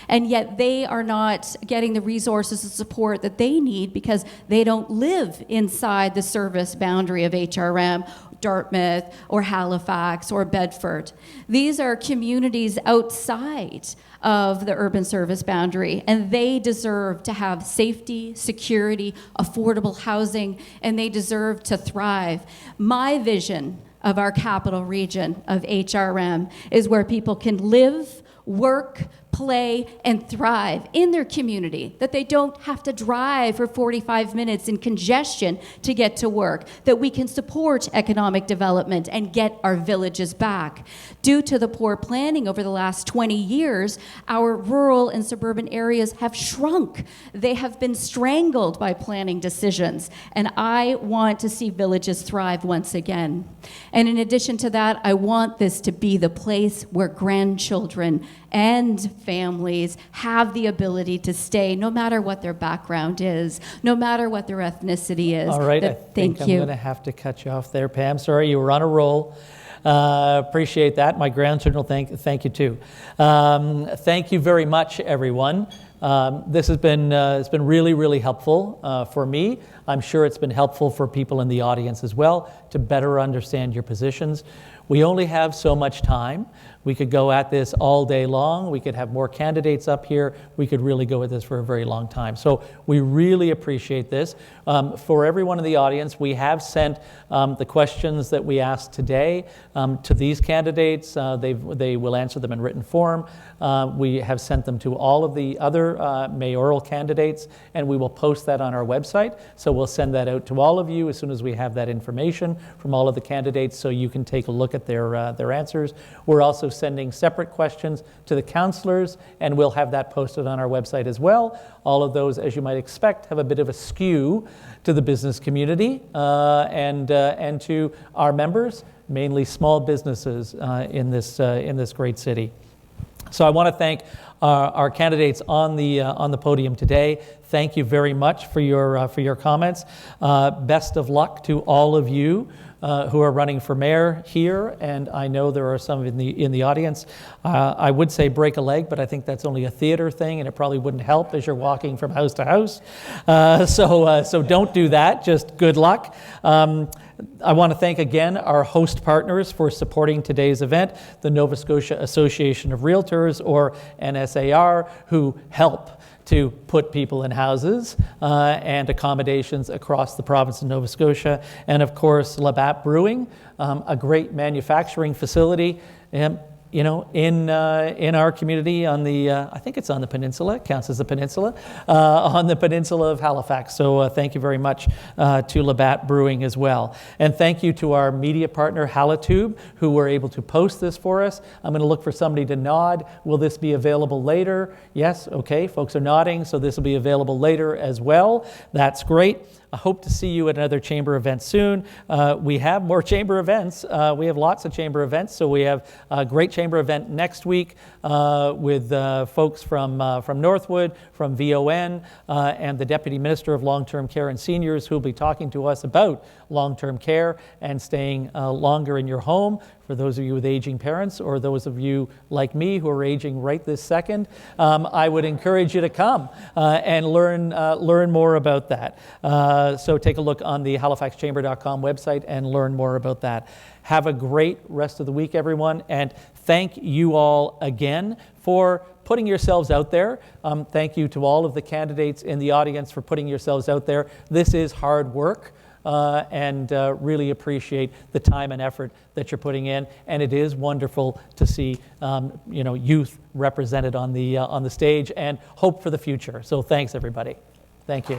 and yet they are not getting the resources and support that they need because they don't live inside the service boundary of HRM, Dartmouth, or Halifax, or Bedford. These are communities outside of the urban service boundary, and they deserve to have safety, security, affordable housing, and they deserve to thrive. My vision of our capital region of HRM is where people can live, work, play, and thrive in their community, that they don't have to drive for 45 minutes in congestion to get to work, that we can support economic development and get our villages back. Due to the poor planning over the last 20 years, our rural and suburban areas have shrunk. They have been strangled by planning decisions, and I want to see villages thrive once again. And in addition to that, I want this to be the place where grandchildren and families have the ability to stay no matter what their background is, no matter what their ethnicity is. All right, I think I'm going to have to cut you off there, Pam. Sorry, you were on a roll. Appreciate that. My grandchildren will thank you too. Thank you very much, everyone. This has been it's been really, really helpful for me. I'm sure it's been helpful for people in the audience as well to better understand your positions. We only have so much time. We could go at this all day long. We could have more candidates up here. We could really go at this for a very long time. So we really appreciate this. For everyone in the audience, we have sent the questions that we asked today to these candidates. They will answer them in written form. We have sent them to all of the other mayoral candidates, and we will post that on our website. So we'll send that out to all of you as soon as we have that information from all of the candidates, so you can take a look look at their answers. We're also sending separate questions to the councillors, and we'll have that posted on our website as well. All of those, as you might expect, have a bit of a skew to the business community and to our members, mainly small businesses in this great city. So I want to thank our candidates on the podium today. Thank you very much for your comments. Best of luck to all of you who are running for mayor here, and I know there are some in the audience. I would say break a leg, but I think that's only a theater thing, and it probably wouldn't help as you're walking from house to house. So don't do that. Just good luck. I want to thank again our host partners for supporting today's event, the Nova Scotia Association of Realtors, or NSAR, who help to put people in houses and accommodations across the province of Nova Scotia. And of course, Labatt Brewing, a great manufacturing facility in our community on the, I think it's on the peninsula, it counts as a peninsula, on the peninsula of Halifax. So thank you very much to Labatt Brewing as well. And thank you to our media partner, Halitube, who were able to post this for us. I'm going to look for somebody to nod. Will this be available later? Yes, okay, folks are nodding, so this will be available later as well. That's great. I hope to see you at another chamber event soon. We have more chamber events. We have lots of chamber events. So we have a great chamber event next week with folks from Northwood, from VON, and the Deputy Minister of Long-Term Care and Seniors, who will be talking to us about long-term care and staying longer in your home. For those of you with aging parents, or those of you like me who are aging right this second, I would encourage you to come and learn more about that. So take a look on the halifaxchamber.com website and learn more about that. Have a great rest of the week, everyone, and thank you all again for putting yourselves out there. Thank you to all of the candidates in the audience for putting yourselves out there. This is hard work. And really appreciate the time and effort that you're putting in. And it is wonderful to see youth represented on the stage, and hope for the future. So thanks, everybody. Thank you.